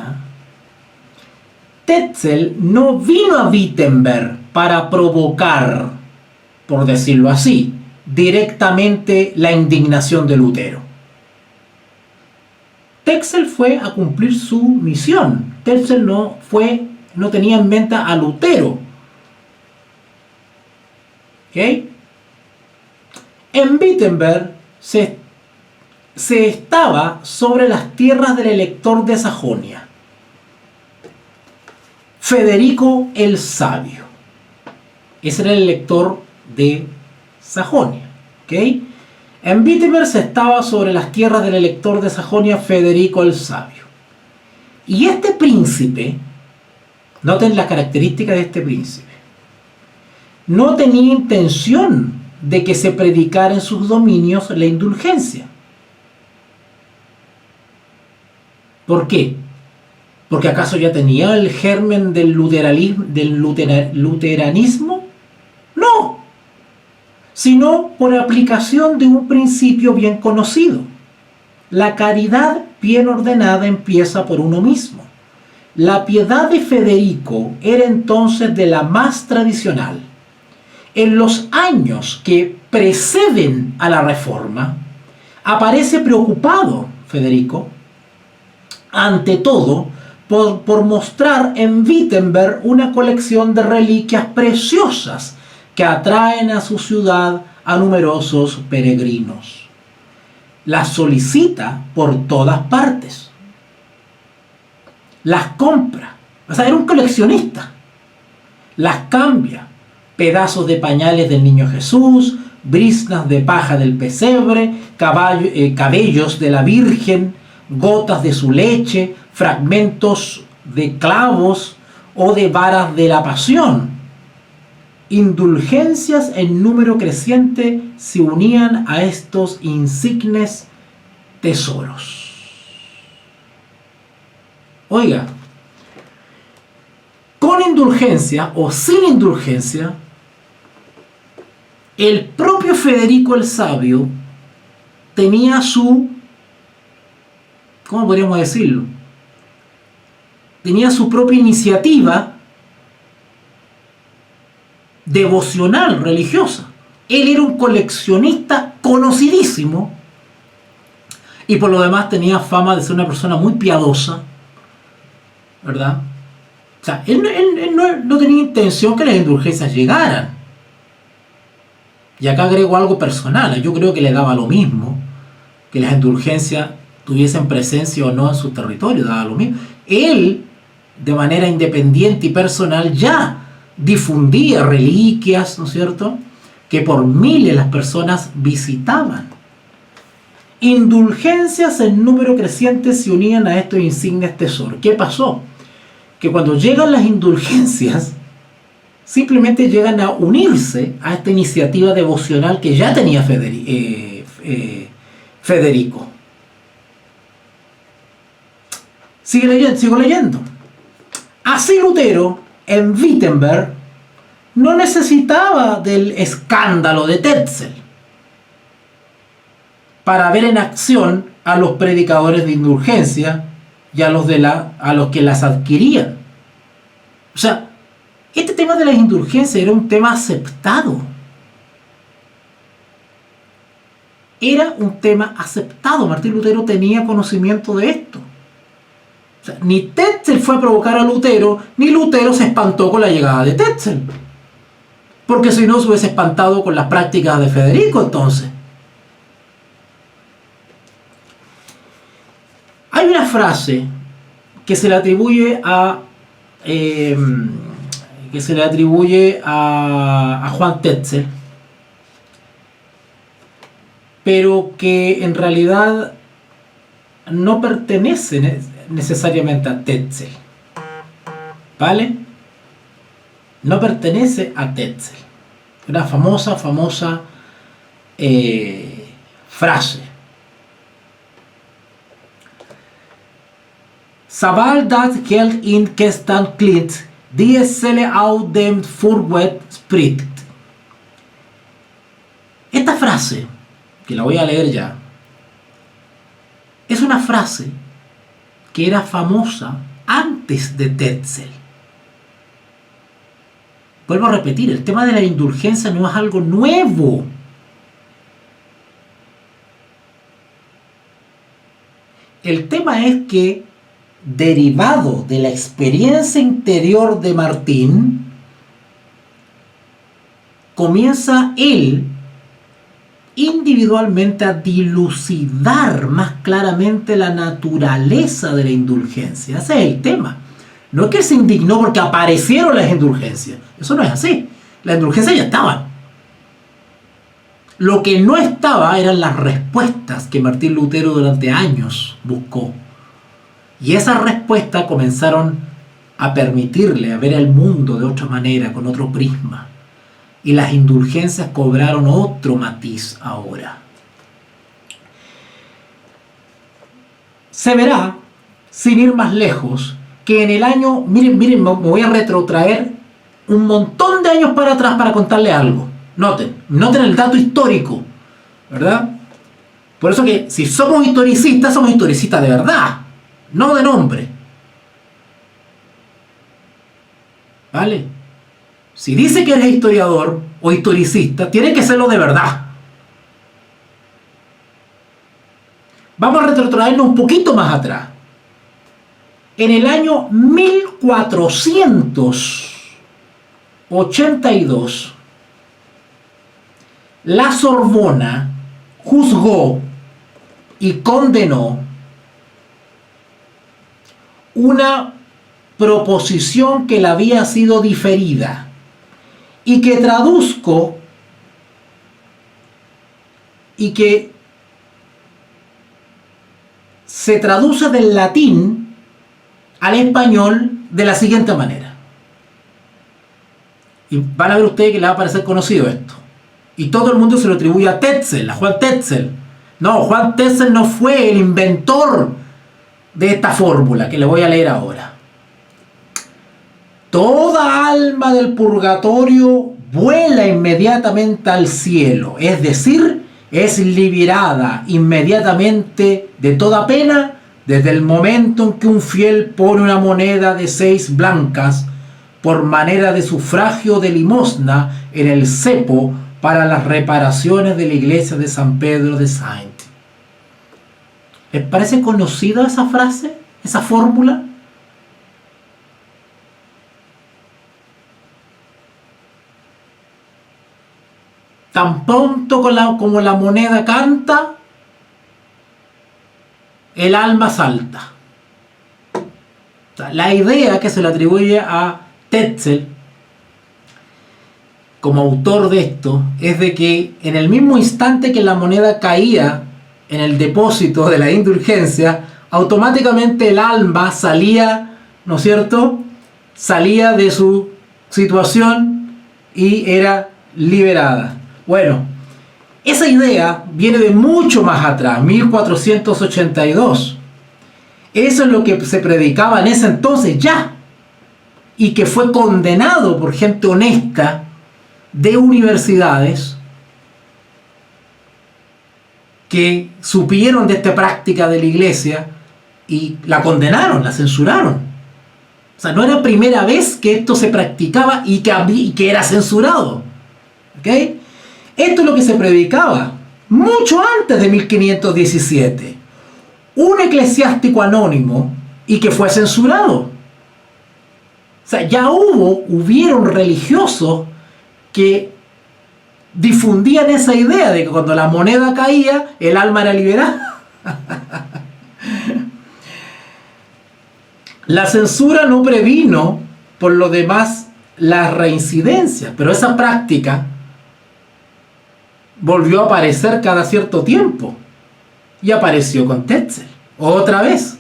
Tetzel no vino a Wittenberg para provocar, por decirlo así, directamente la indignación de Lutero. Tetzel fue a cumplir su misión. Tetzel no tenía en mente a Lutero. ¿Okay? En Wittenberg se estaba sobre las tierras del elector de Sajonia, Federico el Sabio. Ese era el elector de Sajonia. ¿Okay? En Wittenberg se estaba sobre las tierras del elector de Sajonia, Federico el Sabio. Y este príncipe, noten la característica de este príncipe, no tenía intención de que se predicara en sus dominios la indulgencia. ¿Por qué? ¿Porque acaso ya tenía el germen del luteranismo? No, sino por aplicación de un principio bien conocido. La caridad bien ordenada empieza por uno mismo. La piedad de Federico era entonces de la más tradicional. En los años que preceden a la Reforma, aparece preocupado Federico, ante todo, por mostrar en Wittenberg una colección de reliquias preciosas que atraen a su ciudad a numerosos peregrinos. Las solicita por todas partes. Las compra. O sea, era un coleccionista. Las cambia. Pedazos de pañales del niño Jesús, briznas de paja del pesebre, cabellos de la Virgen, gotas de su leche, fragmentos de clavos o de varas de la pasión. Indulgencias en número creciente se unían a estos insignes tesoros. Oiga, con indulgencia o sin indulgencia, el propio Federico el Sabio tenía su, ¿cómo podríamos decirlo? Tenía su propia iniciativa devocional, religiosa. Él era un coleccionista conocidísimo y por lo demás tenía fama de ser una persona muy piadosa, ¿verdad? O sea, él no tenía intención que las indulgencias llegaran. Y acá agrego algo personal. Yo creo que le daba lo mismo que las indulgencias tuviesen presencia o no en su territorio, daba lo mismo. Él, de manera independiente y personal, ya difundía reliquias, ¿no es cierto?, que por miles las personas visitaban. Indulgencias en número creciente se unían a estos insignes tesoros. ¿Qué pasó? Que cuando llegan las indulgencias, simplemente llegan a unirse a esta iniciativa devocional que ya tenía Federico. Sigo leyendo. Así Lutero, en Wittenberg, no necesitaba del escándalo de Tetzel para ver en acción a los predicadores de indulgencia y a los que las adquirían. O sea, este tema de las indulgencias era un tema aceptado. Era un tema aceptado. Martín Lutero tenía conocimiento de esto. O sea, ni Tetzel fue a provocar a Lutero, ni Lutero se espantó con la llegada de Tetzel. Porque si no se hubiese espantado con las prácticas de Federico entonces. Hay una frase que se le atribuye a Juan Tetzel, pero que en realidad no pertenece necesariamente a Tetzel, ¿vale? No pertenece a Tetzel. Una famosa frase. Sobald das Geld in Kästan klirrt, die Seele aus dem Vorwärts spricht. Esta frase, que la voy a leer ya, es una frase que era famosa antes de Tetzel. Vuelvo a repetir, el tema de la indulgencia no es algo nuevo. El tema es que, derivado de la experiencia interior de Martín, comienza él individualmente a dilucidar más claramente la naturaleza de la indulgencia. Ese es el tema. No es que se indignó porque aparecieron las indulgencias. Eso no es así. Las indulgencias ya estaban. Lo que no estaba eran las respuestas que Martín Lutero durante años buscó. Y esas respuestas comenzaron a permitirle a ver el mundo de otra manera, con otro prisma. Y las indulgencias cobraron otro matiz ahora. Se verá, sin ir más lejos, que en el año, miren, me voy a retrotraer un montón de años para atrás para contarle algo. Noten el dato histórico, ¿verdad? Por eso que si somos historicistas de verdad, no de nombre. ¿Vale? Si dice que eres historiador o historicista, tiene que serlo de verdad. Vamos a retrotraernos un poquito más atrás. En el año 1482, la Sorbona juzgó y condenó una proposición que le había sido diferida y que traduzco y que se traduce del latín al español de la siguiente manera. Y van a ver ustedes que les va a parecer conocido esto. Y todo el mundo se lo atribuye a Tetzel, a Juan Tetzel. No, Juan Tetzel no fue el inventor de esta fórmula que le voy a leer ahora. toda alma del purgatorio vuela inmediatamente al cielo, es decir, es liberada inmediatamente de toda pena desde el momento en que un fiel pone una moneda de 6 blancas por manera de sufragio de limosna en el cepo para las reparaciones de la iglesia de San Pedro de Saint. ¿Les parece conocida esa frase, esa fórmula? Tan pronto como la moneda canta, el alma salta. O sea, la idea que se le atribuye a Tetzel como autor de esto es de que en el mismo instante que la moneda caía en el depósito de la indulgencia, automáticamente el alma salía, ¿no es cierto?, salía de su situación y era liberada. Bueno, esa idea viene de mucho más atrás, 1482. Eso es lo que se predicaba en ese entonces ya, y que fue condenado por gente honesta de universidades que supieron de esta práctica de la iglesia y la condenaron, la censuraron. O sea, no era la primera vez que esto se practicaba y que era censurado. ¿Ok? Esto es lo que se predicaba mucho antes de 1517. Un eclesiástico anónimo y que fue censurado. O sea, ya hubieron religiosos que difundían esa idea de que cuando la moneda caía, el alma era liberada. La censura no previno, por lo demás, las reincidencias, pero esa práctica volvió a aparecer cada cierto tiempo y apareció con Tetzel otra vez.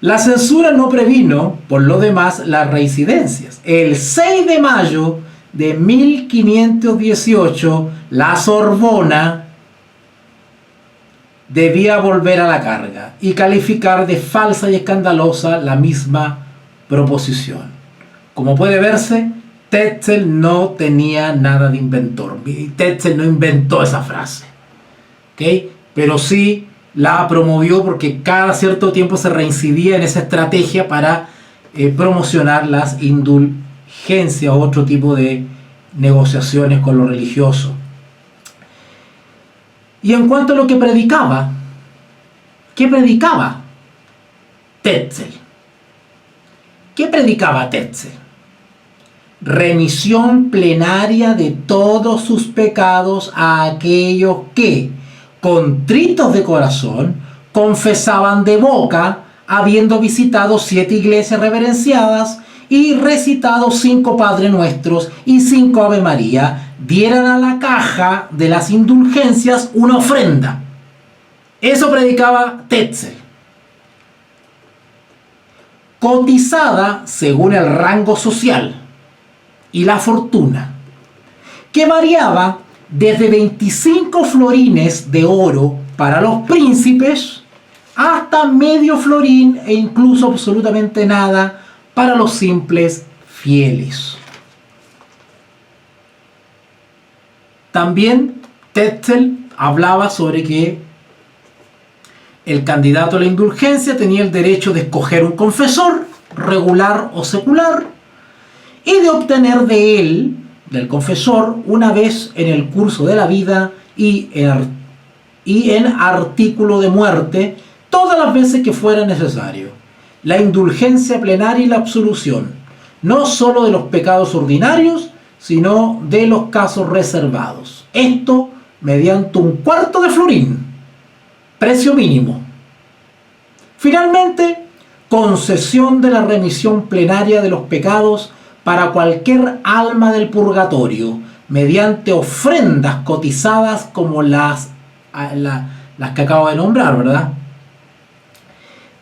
La censura no previno, por lo demás, las reincidencias. El 6 de mayo de 1518, la Sorbona debía volver a la carga y calificar de falsa y escandalosa la misma proposición. Como puede verse, Tetzel no tenía nada de inventor. Tetzel no inventó esa frase, ¿okay? Pero sí la promovió porque cada cierto tiempo se reincidía en esa estrategia para promocionar las indulgencias o otro tipo de negociaciones con lo religioso. Y en cuanto a lo que predicaba, ¿qué predicaba Tetzel? ¿Qué predicaba Tetzel? Remisión plenaria de todos sus pecados a aquellos que, contritos de corazón, confesaban de boca, habiendo visitado 7 iglesias reverenciadas y recitado 5 Padre Nuestros y 5 Ave María, dieran a la caja de las indulgencias una ofrenda. Eso predicaba Tetzel. Cotizada según el rango social y la fortuna, que variaba desde 25 florines de oro para los príncipes hasta medio florín e incluso absolutamente nada para los simples fieles. También Tetzel hablaba sobre que el candidato a la indulgencia tenía el derecho de escoger un confesor, regular o secular, y de obtener de él, del confesor, una vez en el curso de la vida y en artículo de muerte, todas las veces que fuera necesario, la indulgencia plenaria y la absolución, no sólo de los pecados ordinarios, sino de los casos reservados. Esto mediante un cuarto de florín, precio mínimo. Finalmente, concesión de la remisión plenaria de los pecados para cualquier alma del purgatorio, mediante ofrendas cotizadas como las que acabo de nombrar, ¿verdad?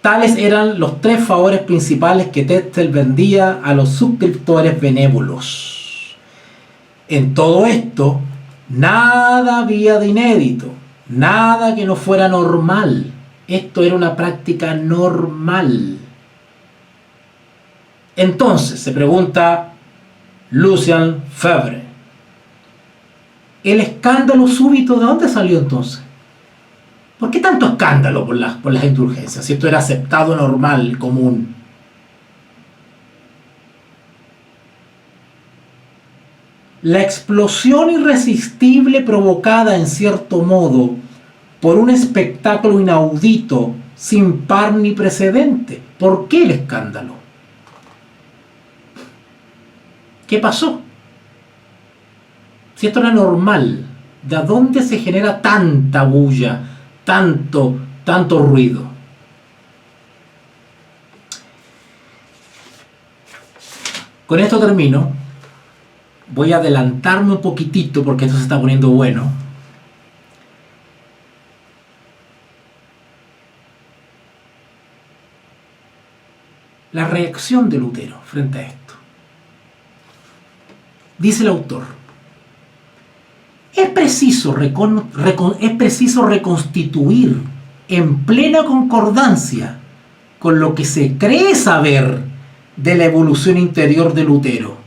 Tales eran los 3 favores principales que Tetzel vendía a los suscriptores benévolos. En todo esto, nada había de inédito, nada que no fuera normal. Esto era una práctica normal. Entonces, se pregunta Lucien Febvre, ¿el escándalo súbito de dónde salió entonces? ¿Por qué tanto escándalo por las indulgencias? Si esto era aceptado, normal, común. La explosión irresistible provocada, en cierto modo, por un espectáculo inaudito, sin par ni precedente. ¿Por qué el escándalo? ¿Qué pasó? Si esto era normal, ¿de dónde se genera tanta bulla, tanto ruido? Con esto termino. Voy a adelantarme un poquitito porque esto se está poniendo bueno. La reacción de Lutero frente a esto. Dice el autor: es preciso reconstituir en plena concordancia con lo que se cree saber de la evolución interior de Lutero.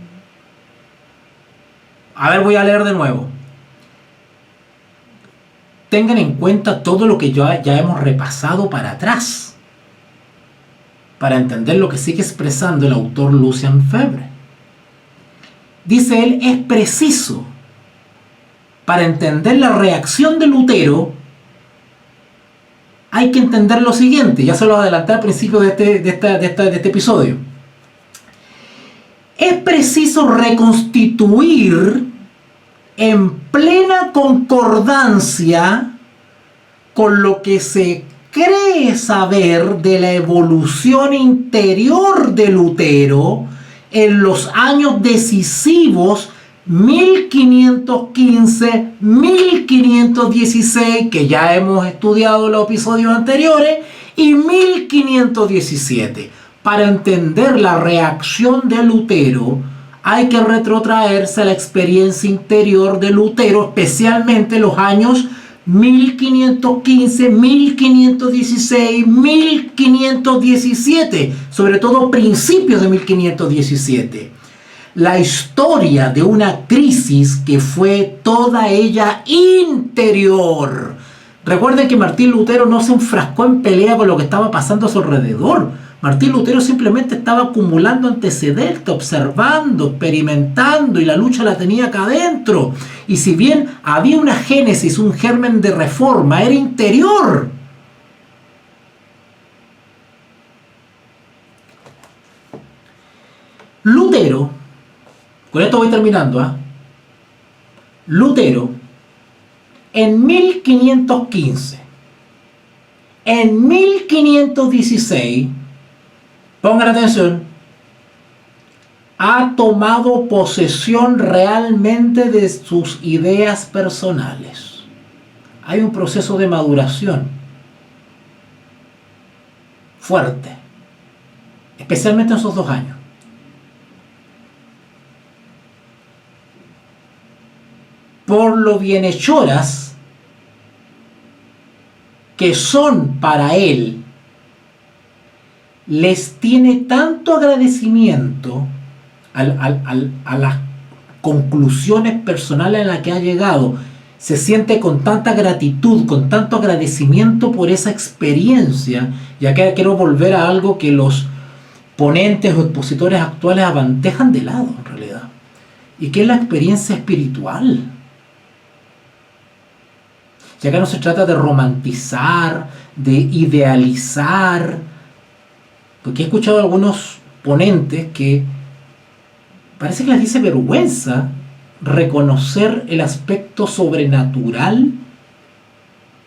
A ver, voy a leer de nuevo. Tengan en cuenta todo lo que ya hemos repasado para atrás, para entender lo que sigue expresando el autor Lucien Febvre. Dice él, es preciso, para entender la reacción de Lutero, hay que entender lo siguiente. Ya se lo adelanté al principio de este episodio. Es preciso reconstituir en plena concordancia con lo que se cree saber de la evolución interior de Lutero en los años decisivos 1515-1516, que ya hemos estudiado en los episodios anteriores, y 1517. Para entender la reacción de Lutero, hay que retrotraerse a la experiencia interior de Lutero, especialmente los años 1515, 1516, 1517, sobre todo principios de 1517. La historia de una crisis que fue toda ella interior. Recuerden que Martín Lutero no se enfrascó en pelea con lo que estaba pasando a su alrededor. Martín Lutero simplemente estaba acumulando antecedentes, observando, experimentando, y la lucha la tenía acá adentro. Y si bien había una génesis, un germen de reforma, era interior. Lutero, con esto voy terminando, Lutero, en 1515, en 1516, pongan atención, ha tomado posesión realmente de sus ideas personales. Hay un proceso de maduración fuerte, especialmente en esos 2 años. Por lo bienhechoras que son para él, les tiene tanto agradecimiento a las conclusiones personales a las que ha llegado, se siente con tanta gratitud, con tanto agradecimiento por esa experiencia. Y acá quiero volver a algo que los ponentes o expositores actuales dejan de lado en realidad, y que es la experiencia espiritual. Y acá no se trata de romantizar, de idealizar, porque he escuchado a algunos ponentes que parece que les dice vergüenza reconocer el aspecto sobrenatural,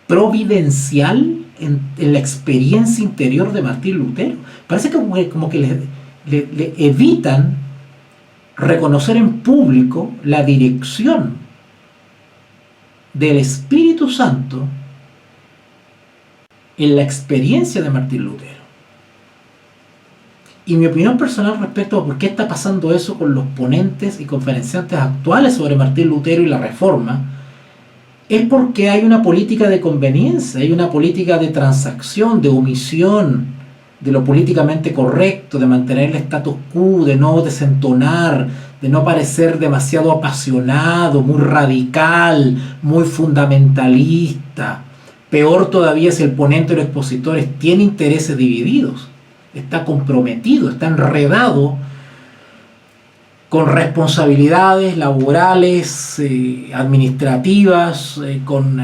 providencial en la experiencia interior de Martín Lutero. Parece que como que le evitan reconocer en público la dirección del Espíritu Santo en la experiencia de Martín Lutero. Y mi opinión personal respecto a por qué está pasando eso con los ponentes y conferenciantes actuales sobre Martín Lutero y la Reforma, es porque hay una política de conveniencia, hay una política de transacción, de omisión, de lo políticamente correcto, de mantener el status quo, de no desentonar, de no parecer demasiado apasionado, muy radical, muy fundamentalista. Peor todavía si el ponente o los expositores tiene intereses divididos, está comprometido, está enredado con responsabilidades laborales, administrativas, con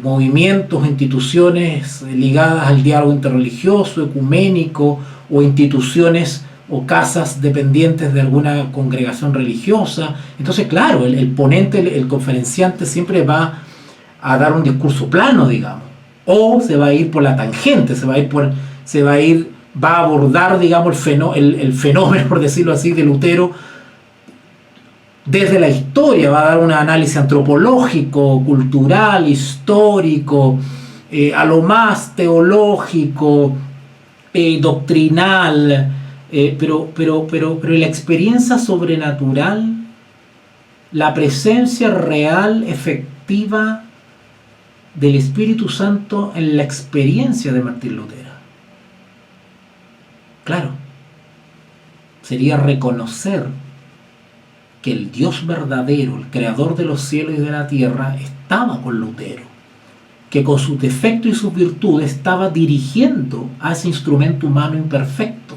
movimientos, instituciones ligadas al diálogo interreligioso, ecuménico, o instituciones o casas dependientes de alguna congregación religiosa. Entonces, claro, el ponente, el conferenciante siempre va a dar un discurso plano, digamos, o se va a ir por la tangente, va a abordar, digamos, el fenómeno, por decirlo así, de Lutero desde la historia, va a dar un análisis antropológico, cultural, histórico, a lo más teológico, doctrinal, pero la experiencia sobrenatural, la presencia real, efectiva del Espíritu Santo en la experiencia de Martín Lutero. Claro, sería reconocer que el Dios verdadero, el creador de los cielos y de la tierra, estaba con Lutero, que con sus defectos y sus virtudes estaba dirigiendo a ese instrumento humano imperfecto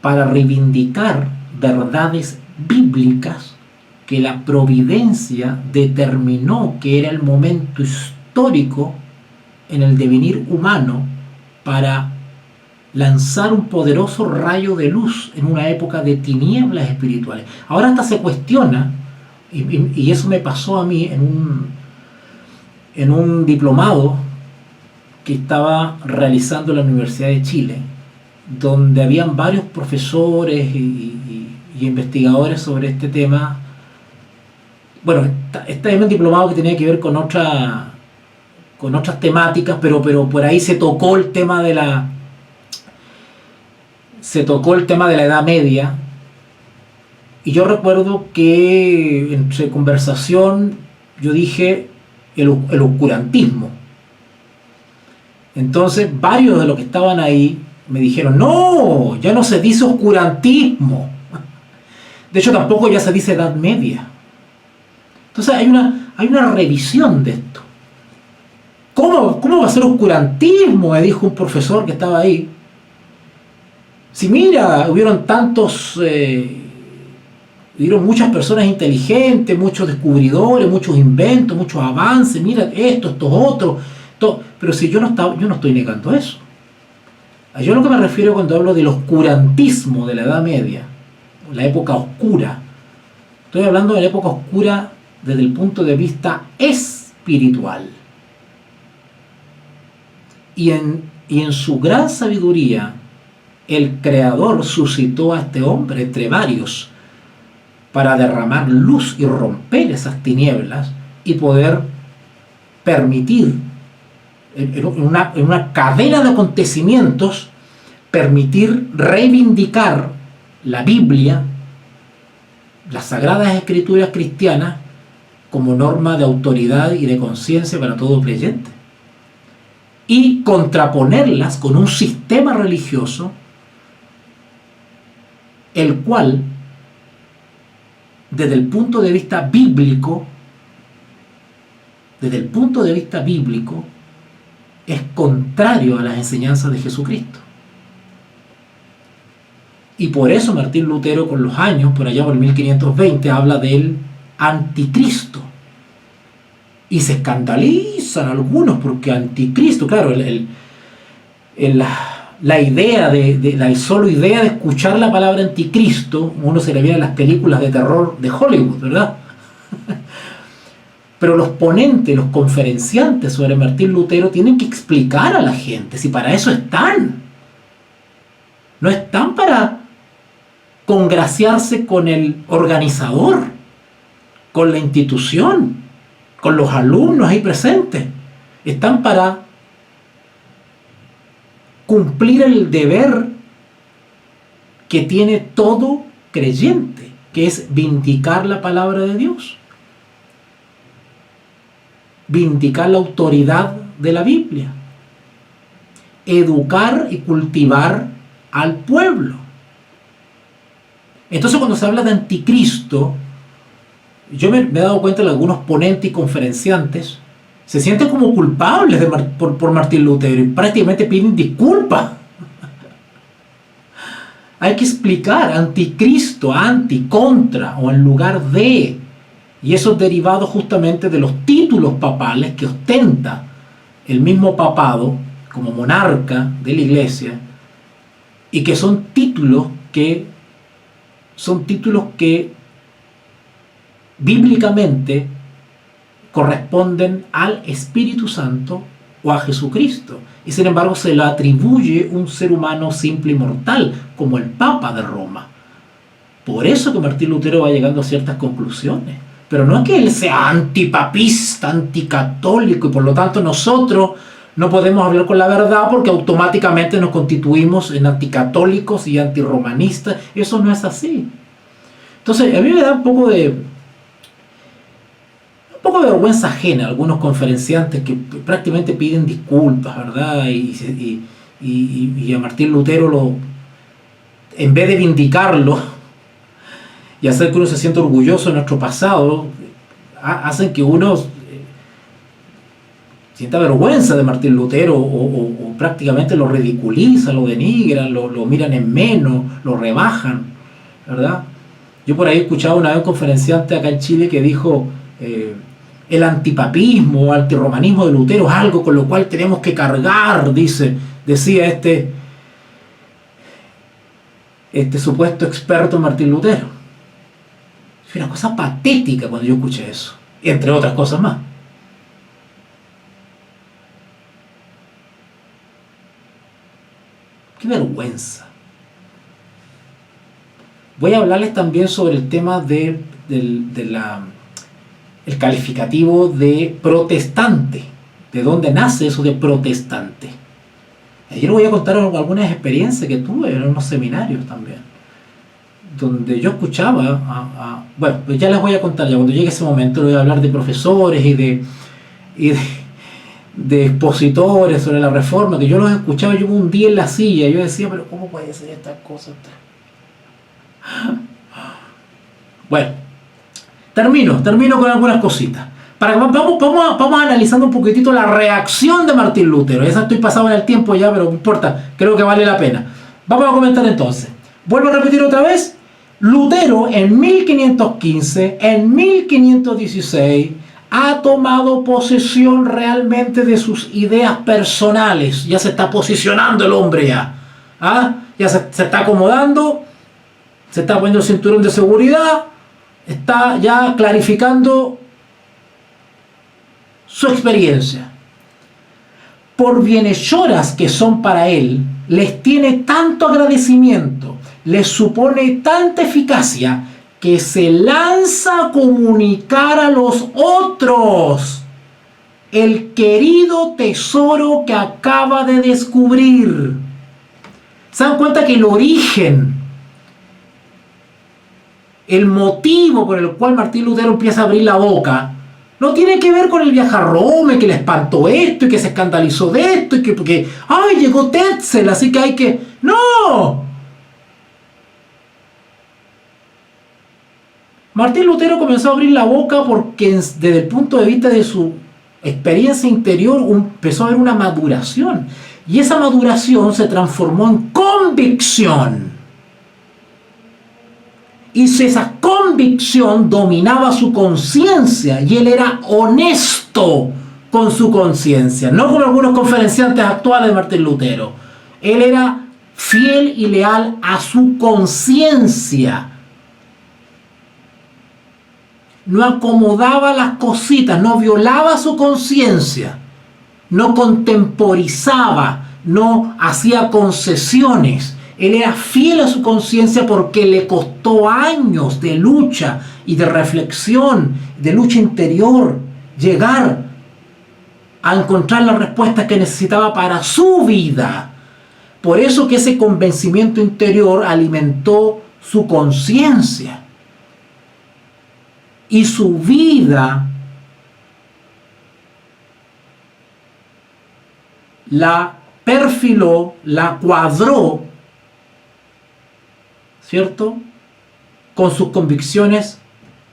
para reivindicar verdades bíblicas que la providencia determinó que era el momento histórico en el devenir humano para lanzar un poderoso rayo de luz en una época de tinieblas espirituales. Ahora hasta se cuestiona, y eso me pasó a mí en un diplomado que estaba realizando en la Universidad de Chile, donde habían varios profesores y investigadores sobre este tema. Bueno, este es un diplomado que tenía que ver con otras temáticas, pero por ahí se tocó el tema de la Edad Media, y yo recuerdo que entre conversación yo dije el oscurantismo. Entonces varios de los que estaban ahí me dijeron: no, ya no se dice oscurantismo, de hecho tampoco ya se dice Edad Media. Entonces hay una revisión de esto. ¿Cómo va a ser oscurantismo?, me dijo un profesor que estaba ahí. Si mira, hubieron muchas personas inteligentes, muchos descubridores, muchos inventos, muchos avances, mira estos otros, pero si yo no estoy negando eso. Yo lo que me refiero cuando hablo del oscurantismo de la Edad Media, la época oscura, estoy hablando de la época oscura desde el punto de vista espiritual. Y en su gran sabiduría, el Creador suscitó a este hombre entre varios para derramar luz y romper esas tinieblas y poder permitir, en una cadena de acontecimientos, permitir reivindicar la Biblia, las Sagradas Escrituras cristianas, como norma de autoridad y de conciencia para todo creyente, y contraponerlas con un sistema religioso el cual, desde el punto de vista bíblico, es contrario a las enseñanzas de Jesucristo. Y por eso Martín Lutero, con los años, por allá por el 1520, habla del anticristo. Y se escandalizan algunos porque anticristo, claro, la idea la sola idea de escuchar la palabra anticristo, uno se le viene a las películas de terror de Hollywood, ¿verdad? Pero los ponentes, los conferenciantes sobre Martín Lutero tienen que explicar a la gente, si para eso están. No están para congraciarse con el organizador, con la institución, con los alumnos ahí presentes. Están para cumplir el deber que tiene todo creyente, que es vindicar la palabra de Dios, vindicar la autoridad de la Biblia. educar y cultivar al pueblo. Entonces, cuando se habla de anticristo, yo me he dado cuenta de algunos ponentes y conferenciantes se sienten como culpables por Martín Lutero y prácticamente piden disculpas. Hay que explicar anticristo, anti, contra o en lugar de. Y eso es derivado justamente de los títulos papales que ostenta el mismo papado como monarca de la iglesia, y que son títulos que bíblicamente corresponden al Espíritu Santo o a Jesucristo, y sin embargo se le atribuye un ser humano simple y mortal como el Papa de Roma. Por eso que Martín Lutero va llegando a ciertas conclusiones, pero no es que él sea antipapista, anticatólico, y por lo tanto nosotros no podemos hablar con la verdad porque automáticamente nos constituimos en anticatólicos y antirromanistas. Eso no es así. Entonces a mí me da un poco de vergüenza ajena algunos conferenciantes que prácticamente piden disculpas, ¿verdad? Y a Martín Lutero, en vez de vindicarlo y hacer que uno se sienta orgulloso de nuestro pasado, hacen que uno sienta vergüenza de Martín Lutero o prácticamente lo ridiculizan, lo denigran, lo miran en menos, lo rebajan, ¿verdad? Yo por ahí escuchaba una vez un conferenciante acá en Chile que dijo el antipapismo o antirromanismo de Lutero es algo con lo cual tenemos que cargar, decía este supuesto experto Martín Lutero. Fue una cosa patética cuando yo escuché eso, entre otras cosas más. ¡Qué vergüenza! Voy a hablarles también sobre el tema el calificativo de protestante. ¿De dónde nace eso de protestante? Yo les voy a contar algunas experiencias que tuve en unos seminarios también, donde yo escuchaba bueno, pues ya les voy a contar, ya cuando llegue ese momento les voy a hablar de profesores y de expositores sobre la reforma, que yo los escuchaba, yo un día en la silla, yo decía, pero ¿cómo puede ser estas cosas? Bueno, termino con algunas cositas. Vamos analizando un poquitito la reacción de Martín Lutero. Esa estoy pasado en el tiempo ya, pero no importa, creo que vale la pena. Vamos a comentar entonces. Vuelvo a repetir otra vez. Lutero en 1515, en 1516, ha tomado posesión realmente de sus ideas personales. Ya se está posicionando el hombre ya. Ya se está acomodando, se está poniendo el cinturón de seguridad, está ya clarificando su experiencia. Por bienhechoras que son para él, les tiene tanto agradecimiento, les supone tanta eficacia, que se lanza a comunicar a los otros el querido tesoro que acaba de descubrir. ¿Se dan cuenta que el origen, el motivo por el cual Martín Lutero empieza a abrir la boca, no tiene que ver con el viaje a Roma, que le espantó esto y que se escandalizó de esto y porque ¡ay, llegó Tetzel, así que hay que... ¡No! Martín Lutero comenzó a abrir la boca porque desde el punto de vista de su experiencia interior empezó a haber una maduración. Y esa maduración se transformó en convicción. Y si esa convicción dominaba su conciencia y él era honesto con su conciencia, no como algunos conferenciantes actuales de Martín Lutero. Él era fiel y leal a su conciencia. No acomodaba las cositas, no violaba su conciencia, no contemporizaba, no hacía concesiones. Él era fiel a su conciencia porque le costó años de lucha y de reflexión, de lucha interior, llegar a encontrar las respuestas que necesitaba para su vida. Por eso que ese convencimiento interior alimentó su conciencia. Y su vida la perfiló, la cuadró, ¿cierto?, con sus convicciones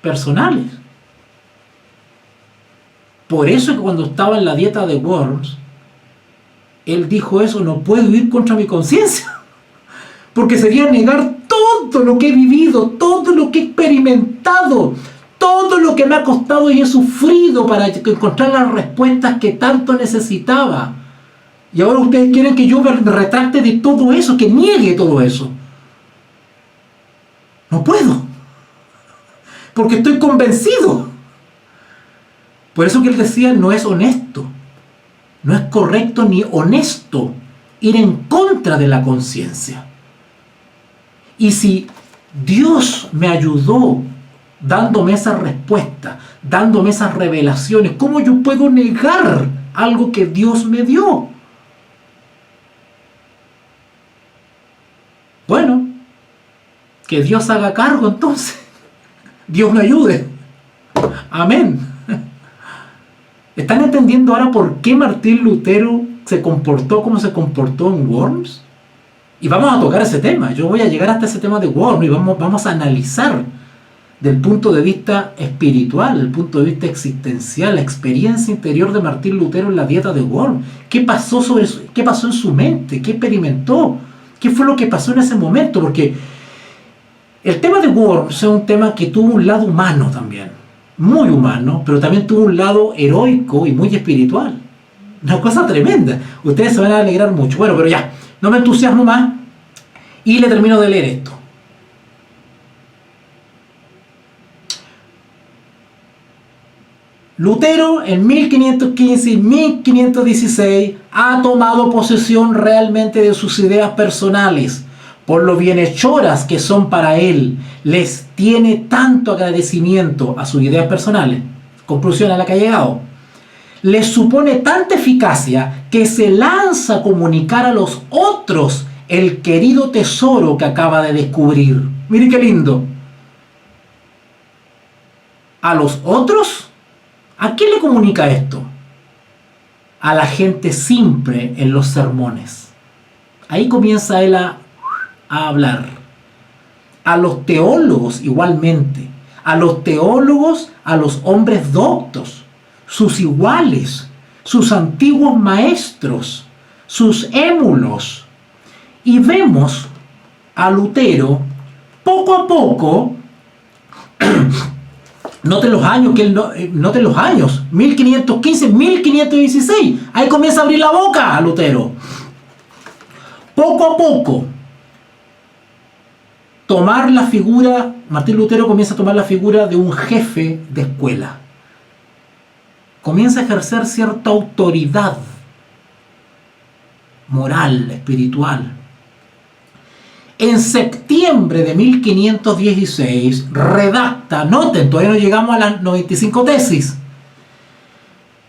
personales. Por eso es que cuando estaba en la dieta de Worms, él dijo eso: no puedo ir contra mi conciencia, porque sería negar todo lo que he vivido, todo lo que he experimentado, todo lo que me ha costado y he sufrido para encontrar las respuestas que tanto necesitaba. Y ahora ustedes quieren que yo me retracte de todo eso, que niegue todo eso. No puedo, porque estoy convencido. Por eso que él decía: no es honesto, no es correcto ni honesto ir en contra de la conciencia. Y si Dios me ayudó dándome esa respuesta, dándome esas revelaciones, ¿cómo yo puedo negar algo que Dios me dio? Bueno, que Dios haga cargo entonces. Dios me ayude. Amén. ¿Están entendiendo ahora por qué Martín Lutero se comportó como se comportó en Worms? Y vamos a tocar ese tema. Yo voy a llegar hasta ese tema de Worms y vamos a analizar del punto de vista espiritual, del punto de vista existencial, la experiencia interior de Martín Lutero en la dieta de Worms. ¿Qué pasó en su mente? ¿Qué experimentó? ¿Qué fue lo que pasó en ese momento? Porque el tema de Worms es un tema que tuvo un lado humano también, muy humano, pero también tuvo un lado heroico y muy espiritual. Una cosa tremenda. Ustedes se van a alegrar mucho. Bueno, pero ya, no me entusiasmo más y le termino de leer esto. Lutero en 1515 y 1516 ha tomado posesión realmente de sus ideas personales, por lo bienhechoras que son para él. Les tiene tanto agradecimiento a sus ideas personales, conclusión a la que ha llegado, les supone tanta eficacia que se lanza a comunicar a los otros el querido tesoro que acaba de descubrir. Miren qué lindo. ¿A los otros? ¿A quién le comunica esto? A la gente simple en los sermones. Ahí comienza él a hablar. A los teólogos igualmente. A los teólogos, a los hombres doctos, sus iguales, sus antiguos maestros, sus émulos. Y vemos a Lutero poco a poco. Noten los años, noten los años, 1515, 1516. Ahí comienza a abrir la boca a Lutero. Poco a poco, Martín Lutero comienza a tomar la figura de un jefe de escuela. Comienza a ejercer cierta autoridad moral, espiritual. En septiembre de 1516 redacta, noten, todavía no llegamos a las 95 tesis.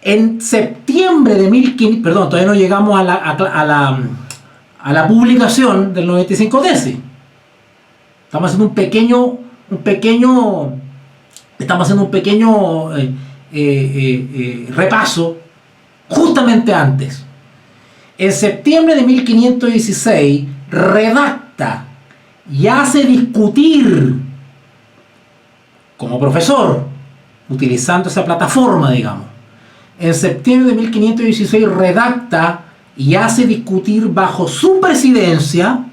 En septiembre de 1500, perdón, todavía no llegamos a la publicación del 95 tesis. Estamos haciendo un pequeño repaso justamente antes. En septiembre de 1516 redacta y hace discutir como profesor, utilizando esa plataforma, digamos. En septiembre de 1516 redacta y hace discutir bajo su presidencia,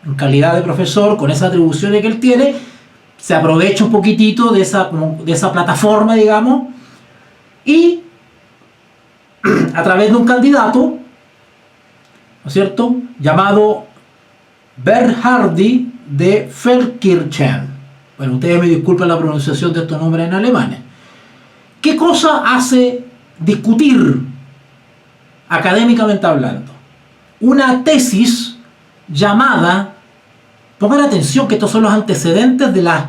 en calidad de profesor, con esas atribuciones que él tiene, se aprovecha un poquitito de esa plataforma, digamos, y a través de un candidato, ¿no es cierto?, llamado Bernhardi de Feldkirchen. Bueno, ustedes me disculpan la pronunciación de estos nombres en alemán. ¿Qué cosa hace discutir, académicamente hablando? Una tesis llamada, pongan atención que estos son los antecedentes de las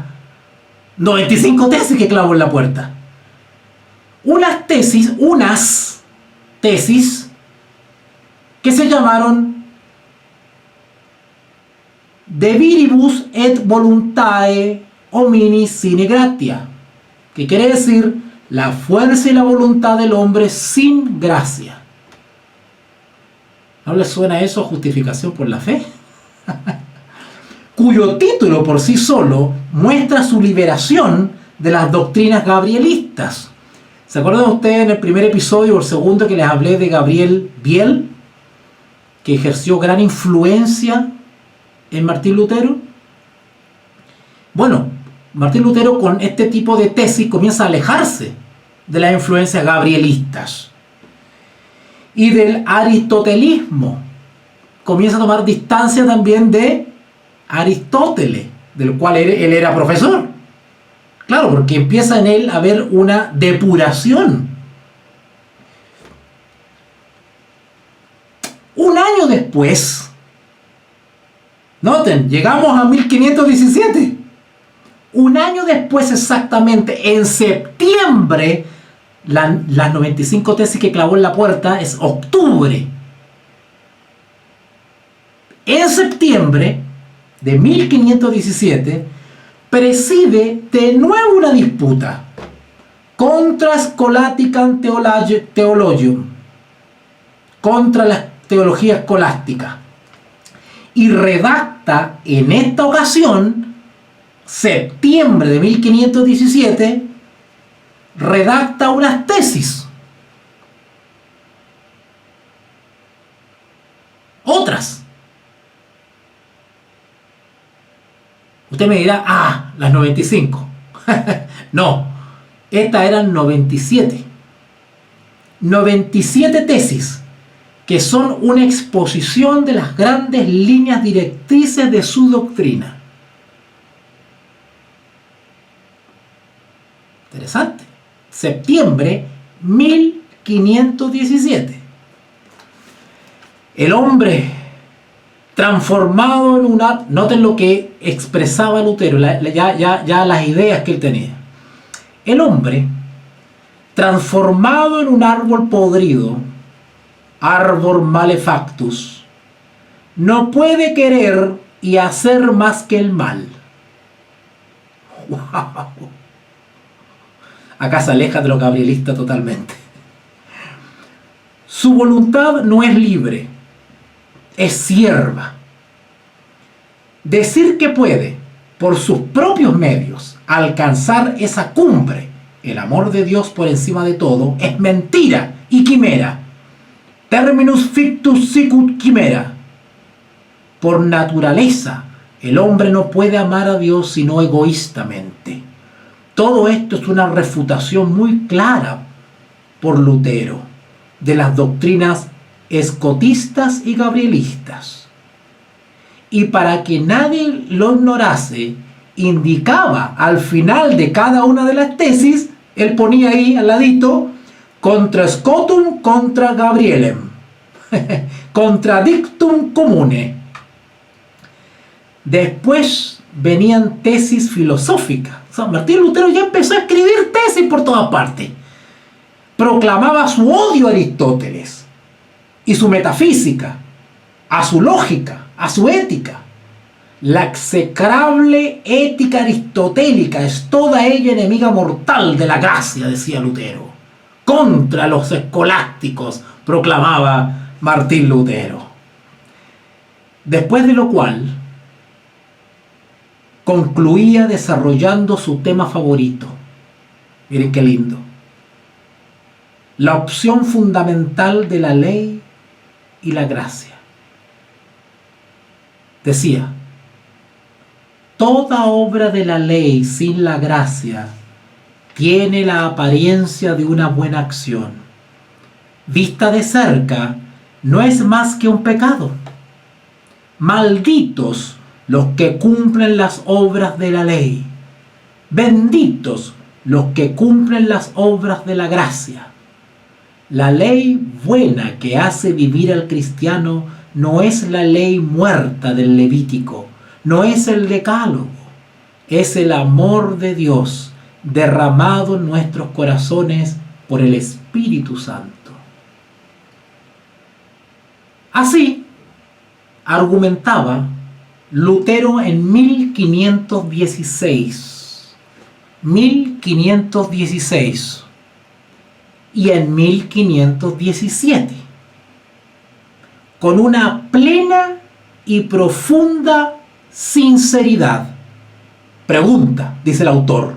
95 tesis que clavo en la puerta. Unas tesis que se llamaron De viribus et voluntae homini sine gratia, que quiere decir la fuerza y la voluntad del hombre sin gracia. ¿No les suena eso a justificación por la fe? Cuyo título por sí solo muestra su liberación de las doctrinas gabrielistas. ¿Se acuerdan ustedes en el primer episodio o el segundo que les hablé de Gabriel Biel, que ejerció gran influencia en Martín Lutero? Bueno, Martín Lutero con este tipo de tesis comienza a alejarse de las influencias gabrielistas y del aristotelismo. Comienza a tomar distancia también de Aristóteles, del cual él era profesor. Claro, porque empieza en él a haber una depuración. Un año después, noten, llegamos a 1517. Un año después exactamente, en septiembre, las 95 tesis que clavó en la puerta es octubre. En septiembre de 1517, preside de nuevo una disputa contra Scholastical Theologium, contra la teología escolástica, y redacta en esta ocasión, septiembre de 1517, redacta unas tesis. Otras. Usted me dirá, las 95. No, estas eran 97. 97 tesis que son una exposición de las grandes líneas directrices de su doctrina. Interesante. Septiembre 1517. El hombre transformado en una... Noten lo que expresaba Lutero, ya las ideas que él tenía. El hombre transformado en un árbol podrido, árbol malefactus, no puede querer y hacer más que el mal. ¡Wow! Acá se aleja de lo gabrielista totalmente. Su voluntad no es libre, es sierva. Decir que puede, por sus propios medios, alcanzar esa cumbre, el amor de Dios por encima de todo, es mentira y quimera. Terminus fictus sicut quimera. Por naturaleza, el hombre no puede amar a Dios sino egoístamente. Todo esto es una refutación muy clara por Lutero de las doctrinas escotistas y gabrielistas. Y para que nadie lo ignorase, indicaba al final de cada una de las tesis, él ponía ahí al ladito, contra Scotum, contra Gabrielem, contradictum comune. Después venían tesis filosóficas. O sea, Martín Lutero ya empezó a escribir tesis por todas partes. Proclamaba su odio a Aristóteles y su metafísica, a su lógica, a su ética. La execrable ética aristotélica es toda ella enemiga mortal de la gracia, decía Lutero. Contra los escolásticos, proclamaba Martín Lutero. Después de lo cual, concluía desarrollando su tema favorito. Miren qué lindo. La opción fundamental de la ley y la gracia. Decía, toda obra de la ley sin la gracia tiene la apariencia de una buena acción. Vista de cerca, no es más que un pecado. Malditos los que cumplen las obras de la ley. Benditos los que cumplen las obras de la gracia. La ley buena que hace vivir al cristiano no es la ley muerta del Levítico, no es el decálogo, es el amor de Dios derramado en nuestros corazones por el Espíritu Santo. Así argumentaba Lutero en 1516 y en 1517, con una plena y profunda sinceridad. Pregunta, dice el autor,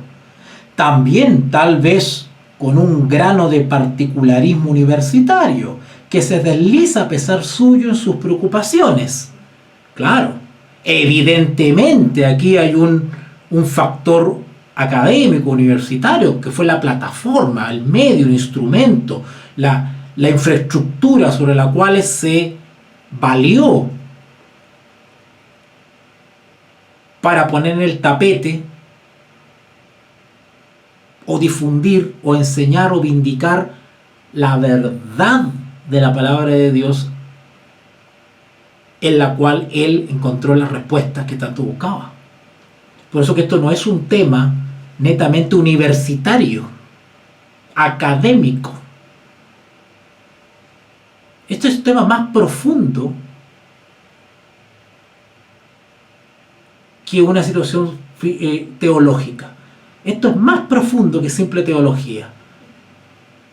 también tal vez con un grano de particularismo universitario que se desliza a pesar suyo en sus preocupaciones. Claro, evidentemente aquí hay un factor académico, universitario, que fue la plataforma, el medio, el instrumento, la infraestructura sobre la cual se valió para poner en el tapete o difundir o enseñar o vindicar la verdad de la palabra de Dios, en la cual él encontró las respuestas que tanto buscaba. Por eso que esto no es un tema netamente universitario, académico. Este es un tema más profundo que una situación teológica. Esto es más profundo que simple teología.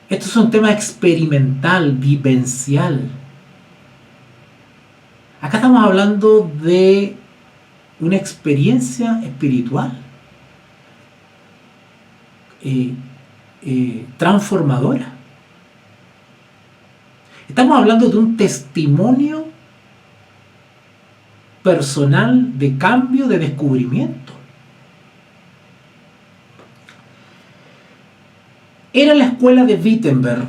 Esto es un tema experimental, vivencial. Acá estamos hablando de una experiencia espiritual transformadora. Estamos hablando de un testimonio personal de cambio, de descubrimiento. Era la escuela de Wittenberg,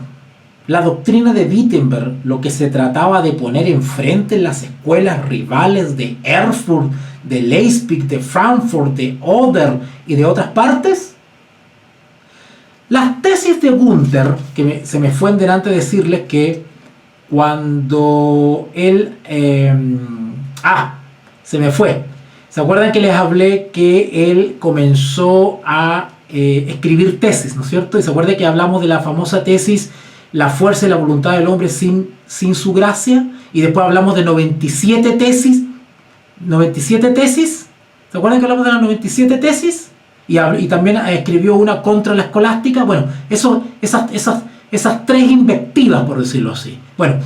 la doctrina de Wittenberg, lo que se trataba de poner enfrente en las escuelas rivales de Erfurt, de Leipzig, de Frankfurt, de Oder y de otras partes. Las tesis de Gunther, que se me fue en delante decirles que cuando él... se me fue. ¿Se acuerdan que les hablé que él comenzó a escribir tesis, ¿no es cierto? Y se acuerdan que hablamos de la famosa tesis La fuerza y la voluntad del hombre sin su gracia, y después hablamos de 97 tesis. ¿Se acuerdan que hablamos de las 97 tesis? Y también escribió una contra la escolástica. Bueno, esas tres invectivas, por decirlo así. Bueno,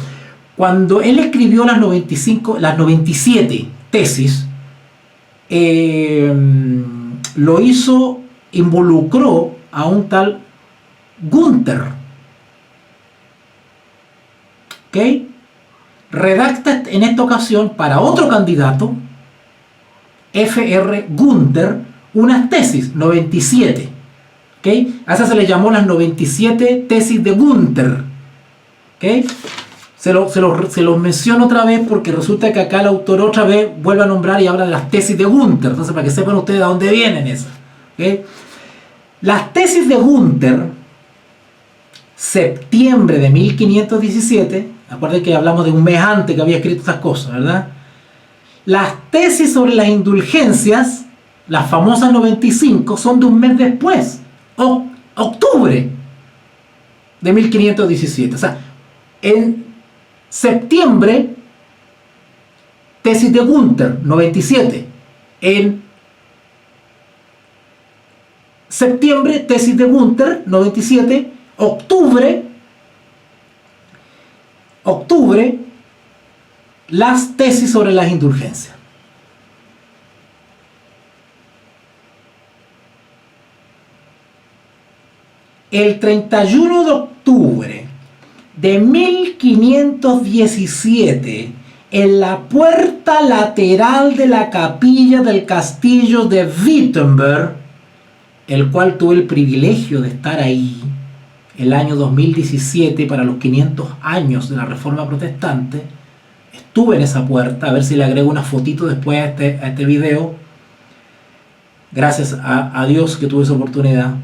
cuando él escribió las 97 tesis, lo hizo, involucró a un tal Gunther. ¿Ok? Redacta en esta ocasión para otro candidato, F.R. Gunther, unas tesis, 97. ¿Ok? A esas se le llamó las 97 tesis de Gunther. ¿Ok? Se los menciono otra vez porque resulta que acá el autor otra vez vuelve a nombrar y habla de las tesis de Gunther. Entonces, para que sepan ustedes de dónde vienen esas. ¿Okay? Las tesis de Gunther, septiembre de 1517, acuérdense que hablamos de un mes antes que había escrito estas cosas, ¿verdad? Las tesis sobre las indulgencias, las famosas 95, son de un mes después, octubre de 1517. O sea, en septiembre, tesis de Gunther, 97. En septiembre, tesis de Gunther, 97. Octubre, las tesis sobre las indulgencias. El 31 de octubre de 1517, en la puerta lateral de la capilla del castillo de Wittenberg, el cual tuve el privilegio de estar ahí el año 2017 para los 500 años de la Reforma Protestante. Estuve en esa puerta, a ver si le agrego una fotito después a este video. Gracias a Dios que tuve esa oportunidad.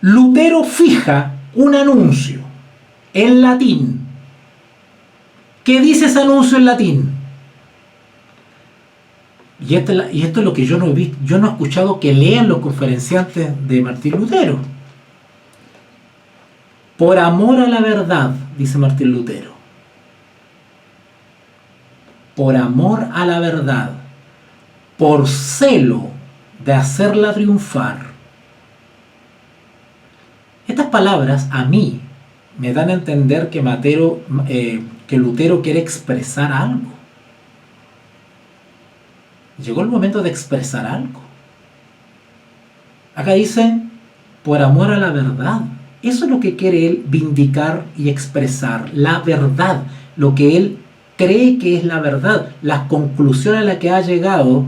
Lutero fija un anuncio en latín. ¿Qué dice ese anuncio en latín? Y esto es lo que yo no he visto, yo no he escuchado que lean los conferenciantes de Martín Lutero. Por amor a la verdad, dice Martín Lutero. Por amor a la verdad, por celo de hacerla triunfar. Estas palabras a mí me dan a entender que que Lutero quiere expresar algo. Llegó el momento de expresar algo. Acá dice, por amor a la verdad. Eso es lo que quiere él vindicar y expresar, la verdad, lo que él cree que es la verdad, las conclusiones a las que ha llegado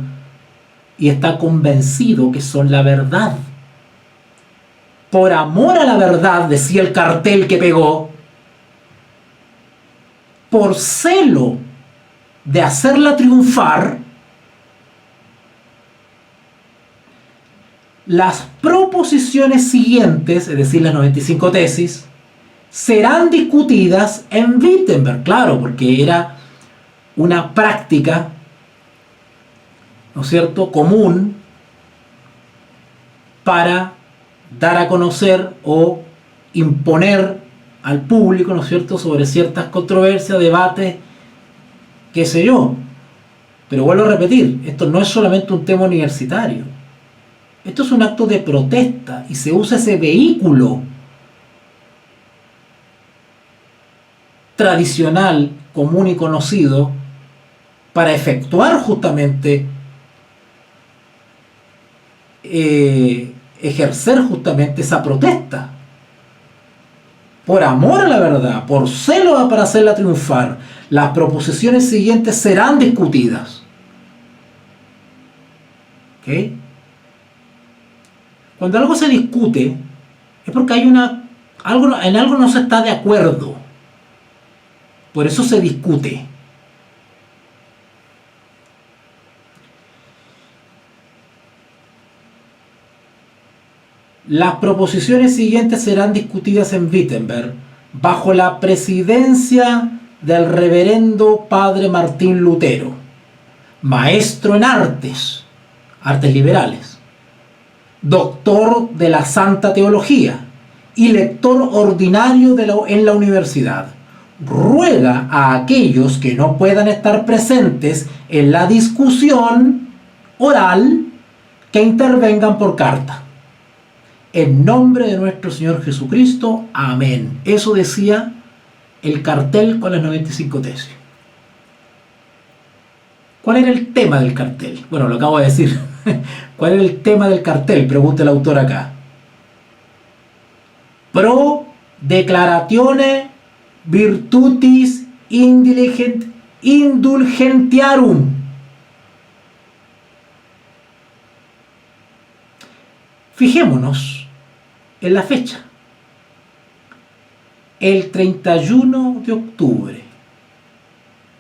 y está convencido que son la verdad. Por amor a la verdad, decía el cartel que pegó, por celo de hacerla triunfar, las proposiciones siguientes, es decir, las 95 tesis, serán discutidas en Wittenberg. Claro, porque era una práctica, ¿no es cierto?, común para dar a conocer o imponer al público, ¿no es cierto?, sobre ciertas controversias, debates, qué sé yo. Pero vuelvo a repetir, esto no es solamente un tema universitario. Esto es un acto de protesta y se usa ese vehículo tradicional, común y conocido para efectuar justamente, ejercer justamente esa protesta. Por amor a la verdad, por celo para hacerla triunfar, las proposiciones siguientes serán discutidas. ¿Ok? Cuando algo se discute, es porque hay en algo no se está de acuerdo. Por eso se discute. Las proposiciones siguientes serán discutidas en Wittenberg bajo la presidencia del reverendo padre Martín Lutero, maestro en artes liberales, doctor de la Santa Teología y lector ordinario en la universidad. Ruega a aquellos que no puedan estar presentes en la discusión oral que intervengan por carta. En nombre de nuestro Señor Jesucristo, amén. Eso decía el cartel con las 95 tesis. ¿Cuál era el tema del cartel? Bueno, lo acabo de decir. ¿Cuál era el tema del cartel? Pregunta el autor acá. Pro declaratione virtutis indulgentiarum. Fijémonos en la fecha. El 31 de octubre,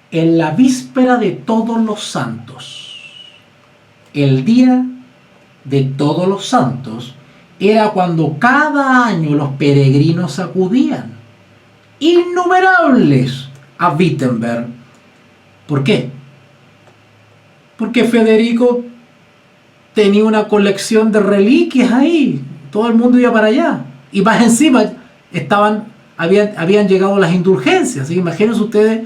en la víspera de Todos los Santos, el día de Todos los Santos, era cuando cada año los peregrinos acudían, innumerables, a Wittenberg. ¿Por qué? Porque Federico tenía una colección de reliquias ahí. Todo el mundo iba para allá. Y más encima habían llegado las indulgencias. ¿Sí? Imagínense ustedes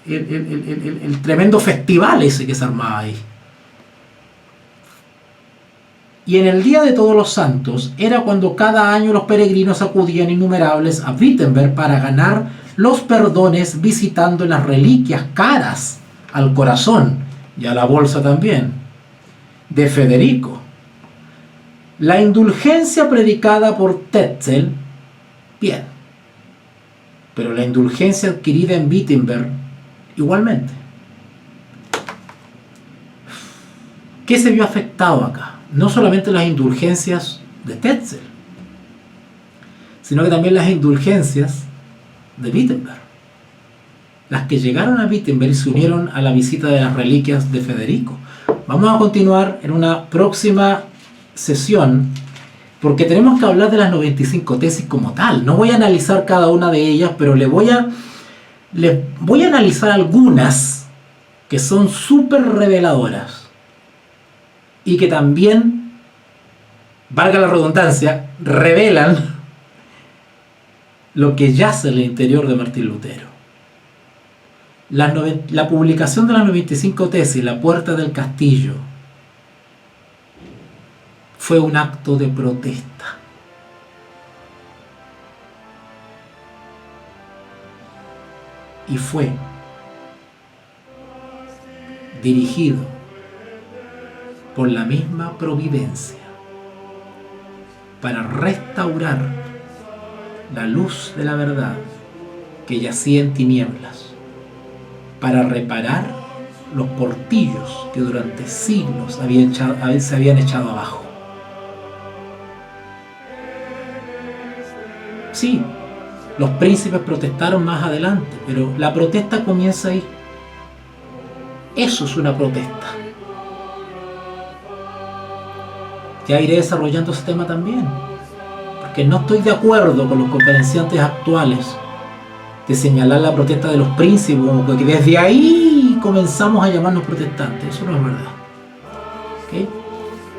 el tremendo festival ese que se armaba ahí. Y en el día de Todos los Santos era cuando cada año los peregrinos acudían innumerables a Wittenberg para ganar los perdones visitando las reliquias caras al corazón y a la bolsa también de Federico. La indulgencia predicada por Tetzel, bien, pero la indulgencia adquirida en Wittenberg, igualmente. ¿Qué se vio afectado acá? No solamente las indulgencias de Tetzel, sino que también las indulgencias de Wittenberg. Las que llegaron a Wittenberg y se unieron a la visita de las reliquias de Federico. Vamos a continuar en una próxima sesión, porque tenemos que hablar de las 95 tesis como tal. No voy a analizar cada una de ellas, pero les voy a analizar algunas que son súper reveladoras y que también, valga la redundancia, revelan lo que yace en el interior de Martín Lutero. La publicación de las 95 tesis, La Puerta del Castillo, fue un acto de protesta. y fue dirigido por la misma providencia para restaurar la luz de la verdad que yacía en tinieblas, para reparar los portillos que durante siglos se habían echado abajo. Sí, los príncipes protestaron más adelante, pero la protesta comienza ahí. Eso es una protesta. Ya iré desarrollando ese tema también, porque no estoy de acuerdo con los conferenciantes actuales de señalar la protesta de los príncipes como que desde ahí comenzamos a llamarnos protestantes. Eso no es verdad. ¿Okay?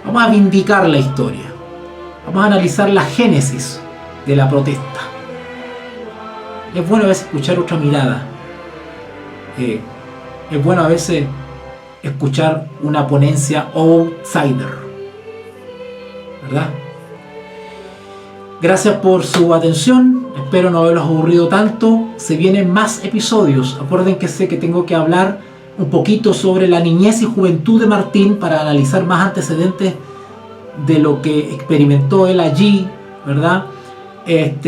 Vamos a vindicar la historia, vamos a analizar la génesis de la protesta. Es bueno a veces escuchar otra mirada, es bueno a veces escuchar una ponencia outsider, ¿verdad? Gracias por su atención, espero no haberlos aburrido tanto. Se vienen más episodios. Acuérdense que tengo que hablar un poquito sobre la niñez y juventud de Martín para analizar más antecedentes de lo que experimentó él allí, ¿verdad?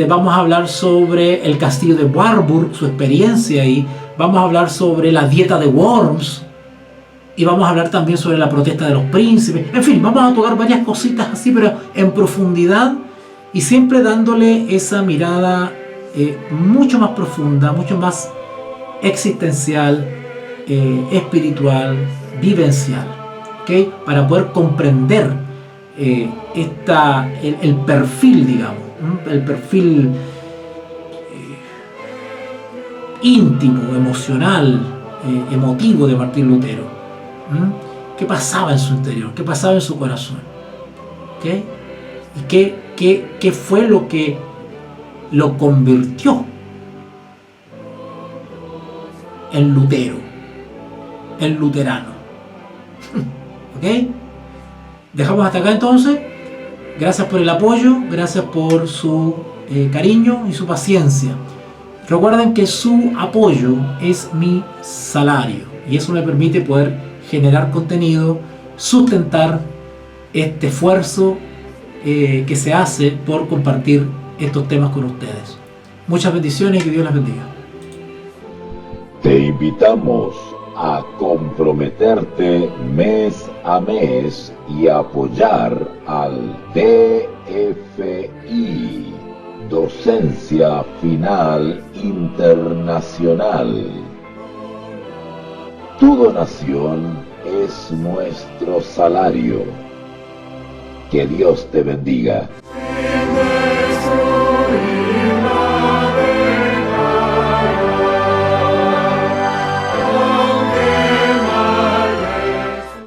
Vamos a hablar sobre el castillo de Warburg, su experiencia ahí. Vamos a hablar sobre la dieta de Worms. Y vamos a hablar también sobre la protesta de los príncipes. En fin, vamos a tocar varias cositas así, pero en profundidad. Y siempre dándole esa mirada mucho más profunda, mucho más existencial, espiritual, vivencial. ¿Okay? Para poder comprender el perfil, digamos. El perfil íntimo, emocional, emotivo de Martín Lutero. ¿Qué pasaba en su interior? ¿Qué pasaba en su corazón? ¿Okay? ¿Y qué fue lo que lo convirtió en Lutero, en luterano? ¿Ok? Dejamos hasta acá entonces. Gracias por el apoyo, gracias por su cariño y su paciencia. Recuerden que su apoyo es mi salario y eso me permite poder generar contenido, sustentar este esfuerzo que se hace por compartir estos temas con ustedes. Muchas bendiciones y que Dios las bendiga. Te invitamos a comprometerte mes a mes y apoyar al DFI, Docencia Final Internacional. Tu donación es nuestro salario. Que Dios te bendiga.